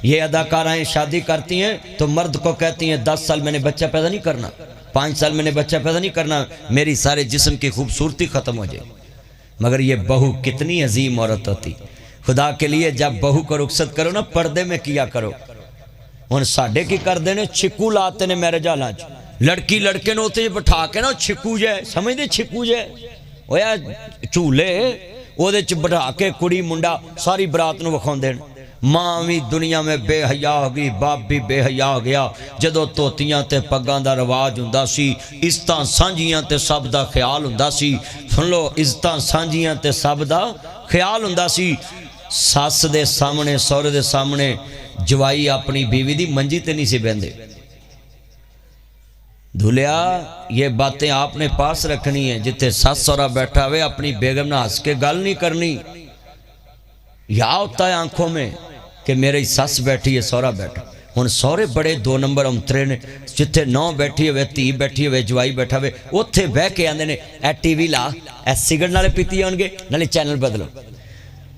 یہ اداکارائیں شادی کرتی ہیں تو مرد کو کہتی ہیں 10 سال میں نے بچہ پیدا نہیں کرنا، 5 سال میں نے بچہ پیدا نہیں کرنا، میری سارے جسم کی خوبصورتی ختم ہو جائے۔ مگر یہ بہو کتنی عظیم عورت ہوتی، خدا کے لیے جب بہو کو رخصت کرو نا پردے میں کیا کرو۔ ان ساڑھے کی کر دینے چھکو لاتے نے میرے جالاں چ، لڑکی لڑکے نے ہوتے بٹھا کے نا چھکو جائے، سمجھ دے چھکو جائے وہ یا چولے وہ دے چ بٹھا کے کڑی منڈا ساری برات نو وکھاؤں دین۔ ماں بھی دنیا میں بے حیا ہو گئی، باپ بھی بے حیا ہو گیا۔ جدو توتیاں تے پگاں دا رواج ہوندا سی، عزتاں سانجیاں تے سب دا خیال ہوندا سی، سن لو عزتاں سانجیاں تے سب دا خیال ہوندا سی۔ ساس دے سامنے، سورے دے سامنے جوائی اپنی بیوی دی منجی تے نہیں سی بیندے، دھلیا یہ باتیں آپ نے پاس رکھنی ہیں، جتے سس سورا بیٹھا ہوئے اپنی بیگم نہ ہنس کے گل نہیں کرنی. یا ہوتا ہے آنکھوں میں کہ میری سس بیٹھی ہے سورا بیٹھا. ہن سورے بڑے 2 نمبر امترے نے، جتھے 9 بیٹھی ہوئے، 30 بیٹھی ہوئے، جوائی بیٹھا ہوئے، اوتھے بہ کے آندے نے A T V law, a cigarette نالے پیتی ہون گے نالے چینل بدلو.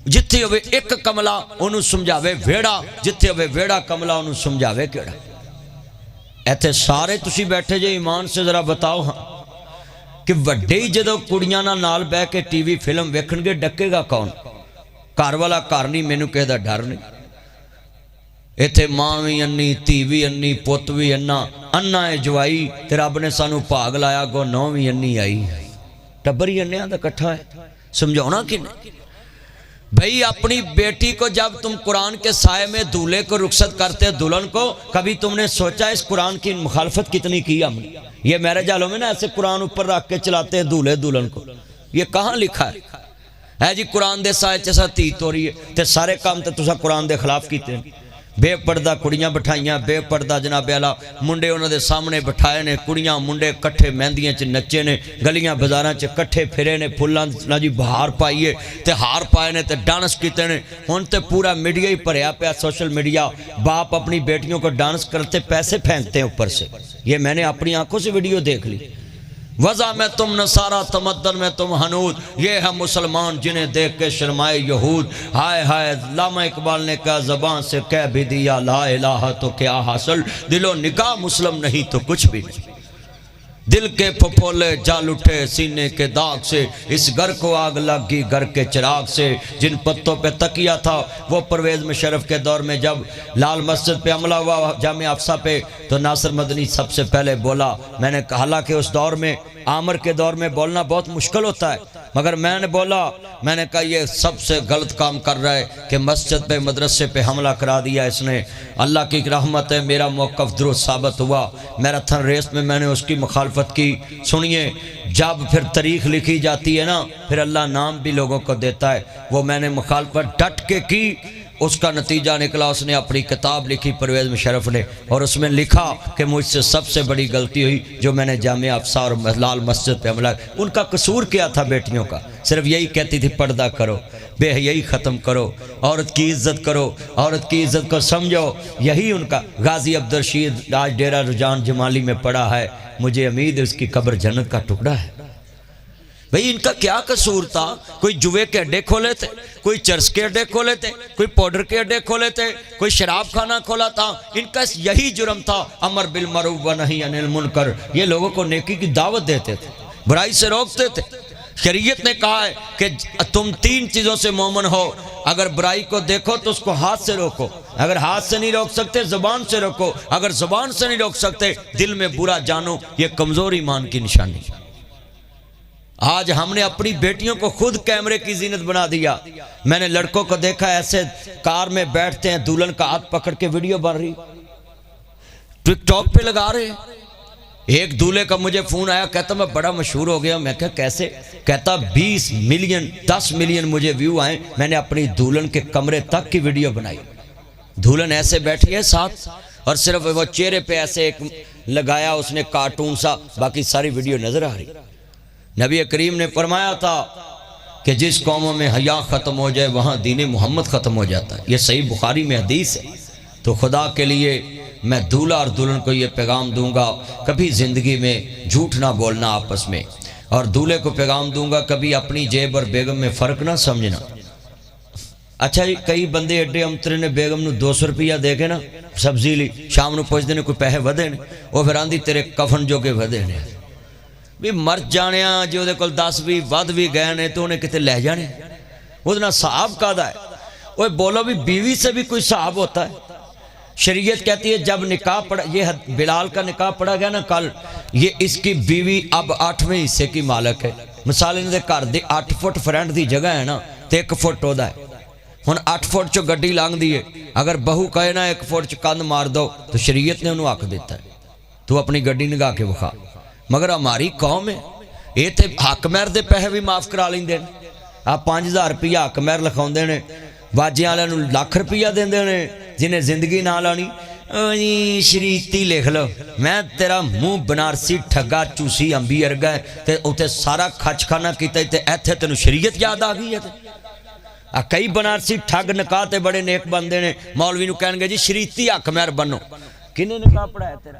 جتھے ہوئے ایک کملا انہوں سمجھاوے ویڑا، جتھے ہوئے ویڑا کملا انہوں سمجھاوے کیڑا. ایتھے سارے تسی بیٹھے جے ایمان سے ذرا بتاؤ ہاں کہ وڈے ہی جدو کڑیاں نال بہ کے ٹی وی فلم ویکھن گے ڈکے گا کون؟ گھر والا گھر نہیں، مینوں کہے دا ڈر نہیں. ایتھے ماں بھی انی، تھی بھی انی، پوت بھی انا ہے جوائی، تے رب نے سانو بھاگ لایا گو 9 بھی انی آئی. ٹبر ہی انیاں دا کٹھا ہے، سمجھونا کہ نہیں؟ بھئی اپنی بیٹی کو جب تم قرآن کے سائے میں دولے کو رخصت کرتے دلہن کو، کبھی تم نے سوچا اس قرآن کی مخالفت کتنی کی ہم نے؟ یہ میرے جالوں میں نا ایسے قرآن اوپر رکھ کے چلاتے ہیں دولے دلہن کو. یہ کہاں لکھا ہے جی قرآن دے سائے چسا تیت ہو رہی ہے تے سارے کام تے تسا قرآن دے خلاف کیتے ہیں. بے پردہ کڑیاں بٹھائیاں، بے پردہ جناب اعلیٰ منڈے انہوں دے سامنے بٹھائے نے، کڑیاں منڈے کٹھے مہندیاں چ نچے نے، گلیاں بازاراں چ کٹھے پھرے نے، پھلاں نہ جی بہار پائیے تے ہار پائے نے تے ڈانس کیتے نے. ہن تے پورا میڈیا ہی بھریا پیا، سوشل میڈیا. باپ اپنی بیٹیوں کو ڈانس کرتے پیسے پھینکتے ہیں اوپر سے. یہ میں نے اپنی آنکھوں سے ویڈیو دیکھ لی. وضع میں تم نصارہ، تمدن میں تم حنود، یہ ہے مسلمان جنہیں دیکھ کے شرمائے یہود. ہائے ہائے علامہ اقبال نے کہا زبان سے کہہ بھی دیا لا الہ تو کیا حاصل، دل و نگاہ مسلم نہیں تو کچھ بھی نہیں. دل کے پھپھولے جال اٹھے سینے کے داغ سے، اس گھر کو آگ لگ گئی گھر کے چراغ سے. جن پتوں پہ تکیہ تھا وہ پرویز مشرف کے دور میں جب لال مسجد پہ حملہ ہوا جامعہ افسا پہ، تو ناصر مدنی سب سے پہلے بولا. میں نے کہا حالانکہ اس دور میں عامر کے دور میں بولنا بہت مشکل ہوتا ہے، مگر میں نے بولا، میں نے کہا یہ سب سے غلط کام کر رہا ہے کہ مسجد پہ مدرسے پہ حملہ کرا دیا اس نے. اللہ کی رحمت ہے میرا موقف درست ثابت ہوا. میراتھن ریس میں نے اس کی مخالفت کی. سنیے جب پھر تاریخ لکھی جاتی ہے نا پھر اللہ نام بھی لوگوں کو دیتا ہے. وہ میں نے مخالفت ڈٹ کے کی، اس کا نتیجہ نکلا اس نے اپنی کتاب لکھی پرویز مشرف نے، اور اس میں لکھا کہ مجھ سے سب سے بڑی غلطی ہوئی جو میں نے جامعہ افسا اور لال مسجد پہ حملہ. ان کا قصور کیا تھا بیٹیوں کا؟ صرف یہی کہتی تھی پردہ کرو، بے حیائی ختم کرو، عورت کی عزت کرو، عورت کی عزت کو سمجھو. یہی ان کا. غازی عبدالرشید آج ڈیرہ رجان جمالی میں پڑا ہے، مجھے امید ہے اس کی قبر جنت کا ٹکڑا ہے. بھئی ان کا کیا قصور تھا؟ کوئی جوے کے اڈے کھولے تھے، کوئی چرس کے اڈے کھولے تھے، کوئی پاؤڈر کے اڈے کھولے تھے، کوئی شراب خانہ کھولا تھا. ان کا یہی جرم تھا، امر بالمعروف و نہی عن المنکر. یہ لوگوں کو نیکی کی دعوت دیتے تھے، برائی سے روکتے تھے. شریعت نے کہا ہے کہ تم 3 چیزوں سے مومن ہو. اگر برائی کو دیکھو تو اس کو ہاتھ سے روکو، اگر ہاتھ سے نہیں روک سکتے زبان سے روکو، اگر زبان سے نہیں روک سکتے دل میں برا جانو. یہ کمزور ایمان کی نشانی. آج ہم نے اپنی بیٹیوں کو خود کیمرے کی زینت بنا دیا. میں نے لڑکوں کو دیکھا ایسے کار میں بیٹھتے ہیں، دلہن کا ہاتھ پکڑ کے ویڈیو بن رہی، ٹک ٹاک پہ لگا رہے ہیں. ایک دولہے کا مجھے فون آیا، کہتا میں بڑا مشہور ہو گیا. میں کہا کیسے؟ کہتا 20 ملین 10 ملین مجھے ویو آئے، میں نے اپنی دولہن کے کمرے تک کی ویڈیو بنائی. دولہن ایسے بیٹھی ہے ساتھ، اور صرف وہ چہرے پہ ایسے ایک لگایا اس نے کارٹون سا، باقی ساری ویڈیو نظر آ رہی. نبی کریم نے فرمایا تھا کہ جس قوموں میں حیا ختم ہو جائے وہاں دین محمد ختم ہو جاتا ہے. یہ صحیح بخاری میں حدیث ہے. تو خدا کے لیے میں دولہا اور دلہن کو یہ پیغام دوں گا، کبھی زندگی میں جھوٹ نہ بولنا آپس میں. اور دولہے کو پیغام دوں گا کبھی اپنی جیب اور بیگم میں فرق نہ سمجھنا. اچھا جی کئی بندے ایڈے امترے نے بیگم نو 200 روپیہ دے کے نا سبزی لی، شام نو پوچھتے نے کوئی پیسے ودے نے، وہ پھر آندھی تیرے کفن جو کے ودے نے. بھی مر جانے جو دے کل 10 بھی ود بھی گئے نے تو انہیں کتے لے جانے. وہ دنا صحاب کا دا ہے. وہ بولو بھی بیوی سے بھی کوئی صحاب ہوتا ہے. شریعت کہتی ہے جب نکاح پڑا، یہ بلال کا نکاح پڑا گیا نا کل، یہ اس کی بیوی اب 8ویں حصے کی مالک ہے. مثال انہیں دے کار دے 8 فٹ فرینڈ دی جگہ ہے نا تے 1 فٹ ہو دا ہے. ہن 8 فٹ چو گڈی لانگ دیئے، اگر بہو کہے نا 1 فٹ چو کاند مار دو تو شریعت نے انہوں حق دیتا ہے تو اپنی گڈی نگاہ کے بخا. مگر ہماری قوم ہے یہ تے حق مہر دے پیسے بھی معاف کرا لیں دے. آپ 5000 روپیہ حق مہر لکھاؤں دے نے، واجیاں والے 1 لاکھ روپیہ دیں دے نے جنہیں زندگی نہ لانی. جی شریتی لکھ لو، میں تیرا منہ بنارسی ٹھگا چوسی امبی ارگا تے اتنے سارا کھچ کھانا کیتا تے ایتھے تینوں شریعت یاد آ گئی ہے۔ کئی بنارسی ٹھگ نکاح تے بڑے نیک بندے نے مولوی نو کہن گے جی شریعتی حق مہر بنو، کنے نکاح پڑھایا تیرا؟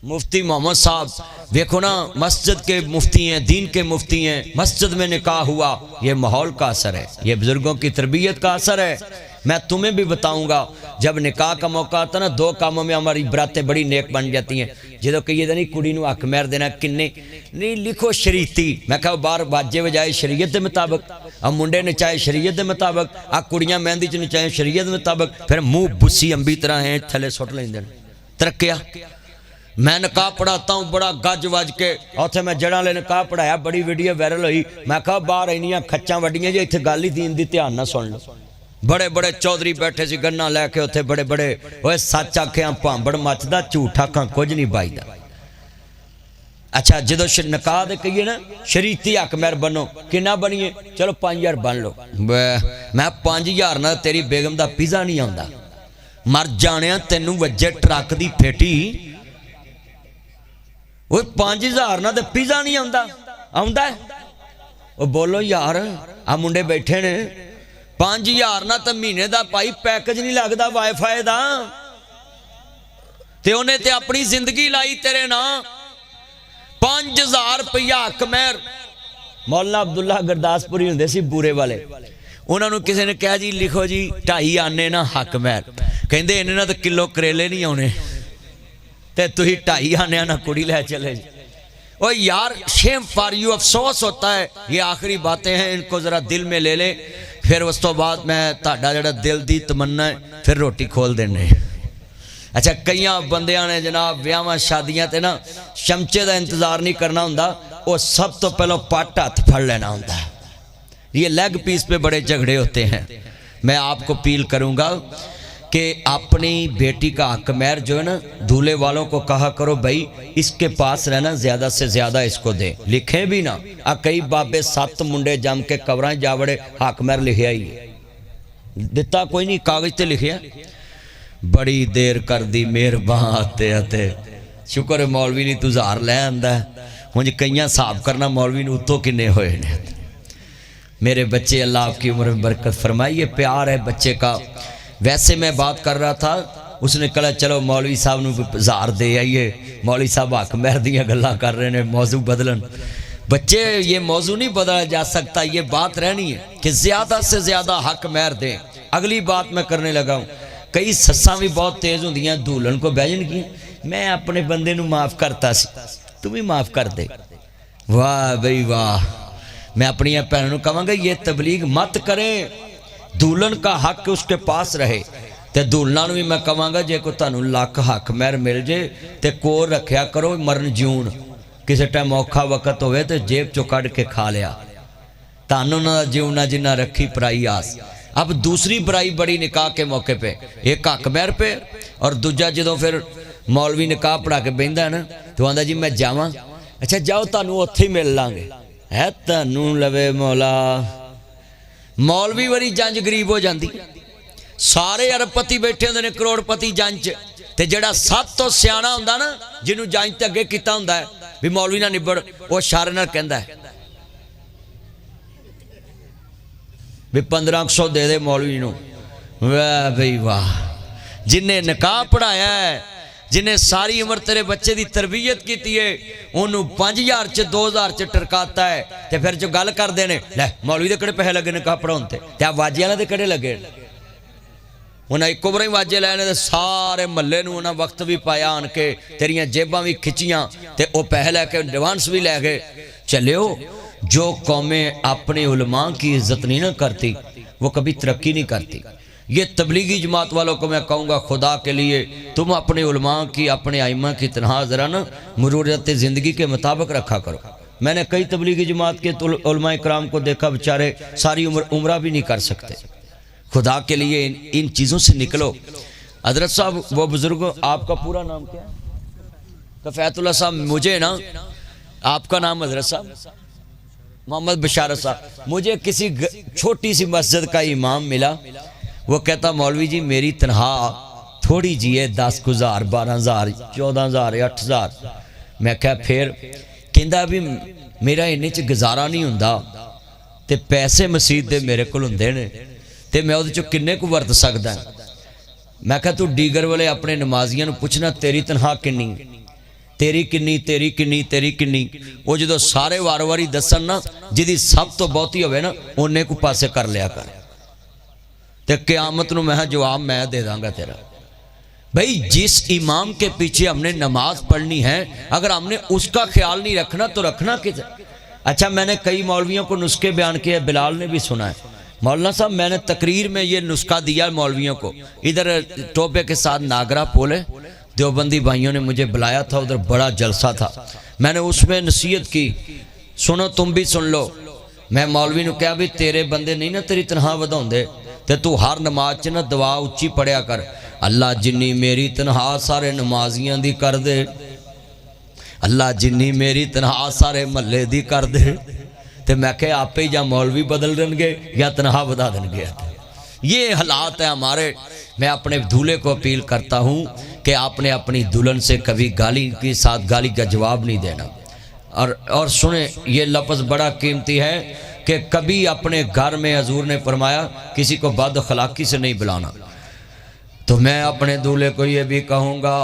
مفتی محمد صاحب دیکھو نا، مسجد کے مفتی ہیں، دین کے مفتی ہیں، مسجد میں نکاح ہوا، یہ ماحول کا اثر ہے، یہ بزرگوں کی تربیت کا اثر ہے۔ میں تمہیں بھی بتاؤں گا، جب نکاح کا موقع آتا نا، دو کاموں میں ہماری براتیں بڑی نیک بن جاتی ہیں۔ جدو کہیے نہیں کڑی نو حق مہر دینا کنے نہیں، لکھو شریعتی، میں کہا باہر باجے بجائے شریعت دے مطابق، اب منڈے نچائے شریعت دے مطابق، کڑیاں مہندی چ نچائے شریعت دے مطابق، پھر منہ بسی امبی طرح ہیں تھلے سٹ لیندے ترقیا۔ میں نکاح پڑھاتا ہوں بڑا گج وج کے، اوتھے میں جڑاں لے نکاح پڑھایا، بڑی ویڈیو وائرل ہوئی، میں کہا باہر اینیاں کھچاں وڈیاں جی ایتھے گل ہی دین دی دھیان نہ سن لو۔ بڑے بڑے چودھری بیٹھے سی گنا لے کے اتنے بڑے بڑے، وہ سچ آکھیاں پامبڑ مچدا، جھوٹ آکھاں کچھ نہیں بائیدا۔ اچھا جدو نکاح دے کہیے نا شریعتی حق مہر بنو، کنا بنیے؟ چلو 5000 بن لو۔ میں 5000 نہ تیری بیگم دا پیزا نہیں آندا، مر جانیا تینوں وجے ٹرک دی پھیٹی، وہ 5000 نہ تے پیزا نہیں آندا، آندا ہے؟ وہ بولو یار، آ منڈے بیٹھے نے 5000 نہ تے مہینے دا پائی پیکج نہیں لگدا وائی فائی دا، تے انہیں تے اپنی زندگی لائی تیرے نا 5000 روپیہ حق مہر۔ مولانا عبداللہ گرداسپوری ہوندے سی بورے والے، انہوں نے کسی نے کہا جی لکھو جی 2.5 آنے نا حق مہر، کہندے انہیں نا تو کلو کریلے نہیں آنے تے تو ہی 2.5 آنے نا کڑی لے چلے جی۔ او یار شیم فار یو، افسوس ہوتا ہے، یہ آخری باتیں ہیں، ان کو ذرا دل میں لے لے، پھر اس تو بعد میں تہاڈا جڑا دل دی تمنا ہے پھر روٹی کھول دینے۔ اچھا کئیاں بندیاں نے جناب ویاواں شادیاں تے نا چمچے دا انتظار نہیں کرنا ہوندا، وہ سب تو پہلو پٹ ہاتھ پھڑ لینا ہوندا ہے۔ یہ لیگ پیس پہ بڑے جھگڑے ہوتے ہیں۔ میں آپ کو اپیل کروں گا کہ اپنی بیٹی کا حق مہر جو ہے نا، دولے والوں کو کہا کرو بھائی اس کے پاس رہنا، زیادہ سے زیادہ اس کو دے، لکھیں بھی نا۔ کئی بابے 7 منڈے جم کے قبرائیں جا بڑے حق مہر لکھیا ہی دتا کوئی نہیں، کاغذ تے لکھیا، بڑی دیر کر دی مہربان آتے آتے، شکر مولوی نہیں تو زار لے آندا ہے، مجھے کئیاں صاحب کرنا مولوی نے اتو کنے ہوئے نے۔ میرے بچے اللہ آپ کی عمر میں برکت فرمائیے، پیار ہے بچے کا۔ ویسے میں بات کر رہا تھا، اس نے کہا چلو مولوی صاحب نو زار دے آئیے، مولوی صاحب حق مہر دیاں گلاں کر رہے ہیں، موضوع بدلن۔ بچے یہ موضوع نہیں بدلا جا سکتا، یہ بات رہنی ہے کہ زیادہ سے زیادہ حق مہر دیں۔ اگلی بات میں کرنے لگا ہوں، کئی سساں بھی بہت تیز ہوندیاں، دولن کو بیجن کی میں اپنے بندے نو معاف کرتا سی، تم بھی معاف کر دے۔ واہ بھئی واہ، میں اپنی پہنوں کہاں گا یہ تبلیغ مت کریں، دولن کا حق اس کے پاس رہے۔ تے دولنا نو بھی میں کہاں گا جے کو تانوں لاکھ حق مہر مل جے تے کور رکھیا کرو مرن جیون، کسی ٹائم اوکھا وقت ہوئے تے جیب چو کڑ کے کھا لیا، تانوں نہ جیونا جنہ رکھی پرائی آس۔ اب دوسری برائی بڑی نکاح کے موقع پہ، ایک حق مہر پہ، اور دوجہ جدوں پھر مولوی نکاح پڑھا کے بہندا ہے نا تو آندا جی میں جاواں، اچھا جاؤ تانوں اوتھے ہی مل لیں گے، ہے تانوں لوے مولا۔ مولوی وری جنج غریب ہو جاندی، سارے ارب پتی بیٹھے ہوندے نے کروڑ پتی جنج، تے جڑا سب تو سیانا ہوندا نا جنوں جنج تے اگے کیتا ہوندا ہے بھی مولوی نہ نبڑ، وہ اشارے نال کہندا ہے بھی 1500 دے دے مولوی نو۔ واہ بھئی واہ، جن نے نکاح پڑھایا ہے، جن نے ساری عمر تیرے بچے دی تربیت کیتی ہے، انہوں 5000 چ 2000 چ ٹرکاتا ہے، تے پھر جو گل کر دینے لے مولوی دے کڑے پیسے لگے نکاح پڑھاونتے، تے آپ واجی والا دے کڑے لگے، انہیں ایک بار ہی واجے لینے دے سارے محلے نو انہاں وقت بھی پایا آن کے، تیریاں جیباں بھی کھچیاں، تے او پیسے لے کے ایڈوانس بھی لے گئے۔ چلیو جو قومیں اپنے علماء کی عزت نہیں نہ کرتی وہ کبھی ترقی نہیں کرتی۔ یہ تبلیغی جماعت والوں کو میں کہوں گا خدا کے لیے تم اپنے علماء کی، اپنے ائمہ کی تنہا ذرا نا مرورت زندگی کے مطابق رکھا کرو۔ میں نے کئی تبلیغی جماعت کے علماء اکرام کو دیکھا، بیچارے ساری عمر عمرہ بھی نہیں کر سکتے۔ خدا کے لیے ان چیزوں سے نکلو۔ حضرت صاحب وہ بزرگوں، آپ کا پورا نام کیا ہے؟ کفایت اللہ صاحب، مجھے نا آپ کا نام حضرت صاحب محمد بشارت صاحب، مجھے کسی چھوٹی سی مسجد کا امام ملا، وہ کہتا مولوی جی میری تنہا تھوڑی جی ہے 10,000 12,000 14,000 8,000 میں کہا پھر کہندا بھی میرا انہیں چ گزارا نہیں ہوندا تے پیسے مسجد دے میرے کول ہوندے نے تے میں اودے چوں کنے کو ورت سکدا میں کہا تو ڈیگر والے اپنے نمازیاں نو پوچھنا تیری تنخواہ کنی تیری کنی تیری کنی تیری کنی وہ جدو سارے وار واری دسن نا جدی سب تو بہتی ہوئے نا انہیں کو پاسے کر لیا کر تے قیامت نو میں جواب میں دے داں گا تیرا بھئی جس امام کے پیچھے ہم نے نماز پڑھنی ہے اگر ہم نے اس کا خیال نہیں رکھنا تو رکھنا کس اچھا میں نے کئی مولویوں کو نسخے بیان کیے بلال نے بھی سنا ہے مولانا صاحب میں نے تقریر میں یہ نسخہ دیا مولویوں کو ادھر ٹوپے کے ساتھ ناگرہ پولے دیوبندی بھائیوں نے مجھے بلایا تھا ادھر بڑا جلسہ تھا میں نے اس میں نصیحت کی سنو تم بھی سن لو میں مولوی نے کہا بھی تیرے بندے نہیں نا تیری تنخواہ وداؤں دے تے تو ہر نماز چ نا دعا اچھی پڑھیا کر اللہ جنی میری تنخواہ سارے نمازیاں دی کر دے اللہ جنی میری تنخواہ سارے محلے دی کر دے تے میں کہ آپ ہی یا مولوی بدل دیں گے یا تنخواہ بدا دیں گے یہ حالات ہیں ہمارے میں اپنے دولے کو اپیل کرتا ہوں کہ آپ نے اپنی دلہن سے کبھی گالی کے ساتھ گالی کا جواب نہیں دینا اور سنیں یہ لفظ بڑا قیمتی ہے کہ کبھی اپنے گھر میں حضور نے فرمایا کسی کو بد اخلاقی سے نہیں بلانا تو میں اپنے دولے کو یہ بھی کہوں گا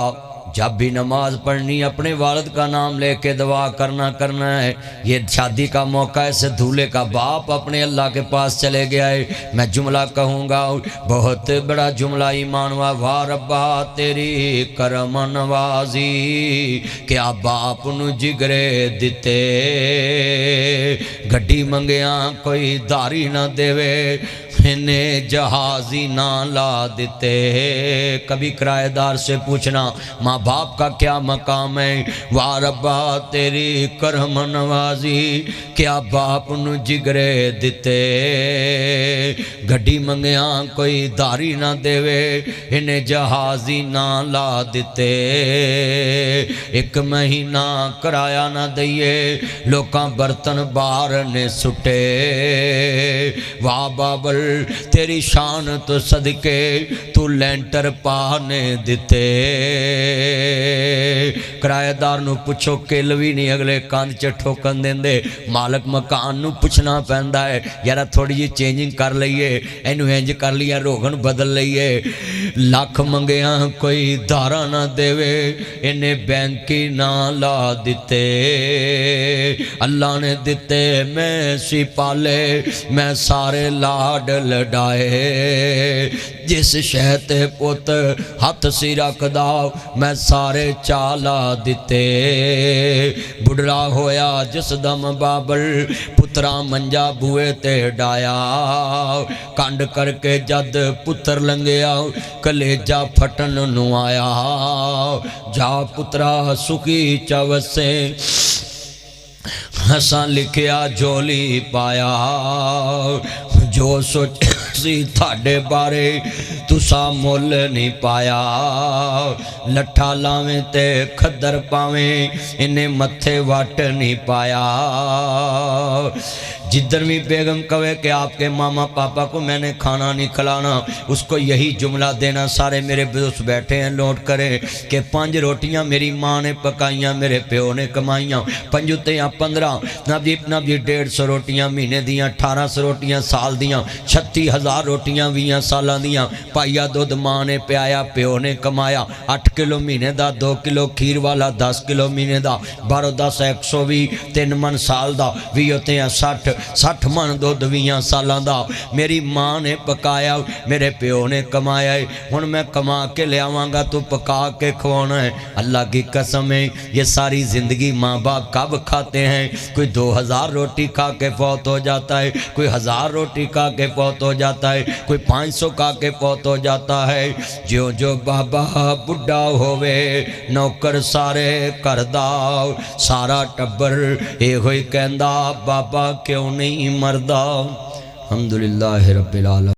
جب بھی نماز پڑھنی اپنے والد کا نام لے کے دعا کرنا ہے یہ شادی کا موقع ہے سے دھولے کا باپ اپنے اللہ کے پاس چلے گیا ہے میں جملہ کہوں گا بہت بڑا جملہ ایمان واہ ربا تیری کرم نوازی کیا باپ نو جگرے دیتے گھڑی منگیاں کوئی داری نہ دیوے انہیں جہازی نہ لا دیتے کبھی کرایہ دار سے پوچھنا ماں باپ کا کیا مقام ہے واہ ربا تیری کرم نوازی کیا باپ نو جگرے دیتے گھڑی منگیاں کوئی داری نہ دیوے انہیں جہازی نہ لا دیتے ایک مہینہ کرایہ نہ دئیے لوکاں برتن باہر نے سٹے واہ بابل تیری شان تو صدقے تو لینٹر پانے دیتے کرایہ دار نو پوچھو کلوی نہیں اگلے کاند چ ٹھوکن دیں دے مالک مکان نو پوچھنا پہندا ہے یارا تھوڑی جی چینجنگ کر لئیے اینو انج کر لیا روغن بدل لئیے لاکھ منگیاں کوئی دارہ نہ دیوے انہیں بینکی نہ لا دیتے اللہ نے دیتے میں سی پالے میں سارے لاڈ لڈائے جس شہتے پوت ہاتھ سی رکھ داؤ میں سارے چالا دیتے بڑھڑا ہویا جس دم بابل پترا منجا بوئے تے ڈایا کانڈ کر کے جد پتر لنگیا کلیجا پھٹن نو آیا جا پترا سکی چوسے ہساں لکھیا جولی پایا جو سوچ سی تھاڑے بارے تسا مول نہیں پایا لٹھا لاویں تے کھدر پاویں انہیں متھے واٹ نہیں پایا جدھر بھی بیگم کہے کہ آپ کے ماما پاپا کو میں نے کھانا نہیں کھلانا اس کو یہی جملہ دینا سارے میرے دوست بیٹھے ہیں نوٹ کریں کہ 5 روٹیاں میری ماں نے پکائیاں میرے پیو نے کمائیاں 5 تے 15 نبی 150 روٹیاں مہینے دیاں 1800 روٹیاں سال دیاں 36,000 روٹیاں 20 سالاں دیاں پائیا دودھ ماں نے پیایا پیو نے کمایا 8 کلو مہینے دا 2 کلو کھیر والا 10 کلو مہینے دا 12 10 120 3 من سال دا 20 تے 60 من دودھ 20 سالاں دا میری ماں نے پکایا میرے پیو نے کمایا ہے ہن میں کما کے لے آواں گا تو پکا کے کھوانا ہے اللہ کی قسم ہے یہ ساری زندگی ماں باپ کب کھاتے ہیں کوئی 2000 روٹی کھا کے فوت ہو جاتا ہے کوئی 1000 روٹی کھا کے فوت ہو جاتا ہے کوئی 500 کھا کے فوت ہو جاتا ہے جو بابا بڑھا ہوئے نوکر سارے کردہ سارا ٹبر اے ہوئی کہندہ بابا کیوں نہیں مردہ الحمدللہ رب العالمین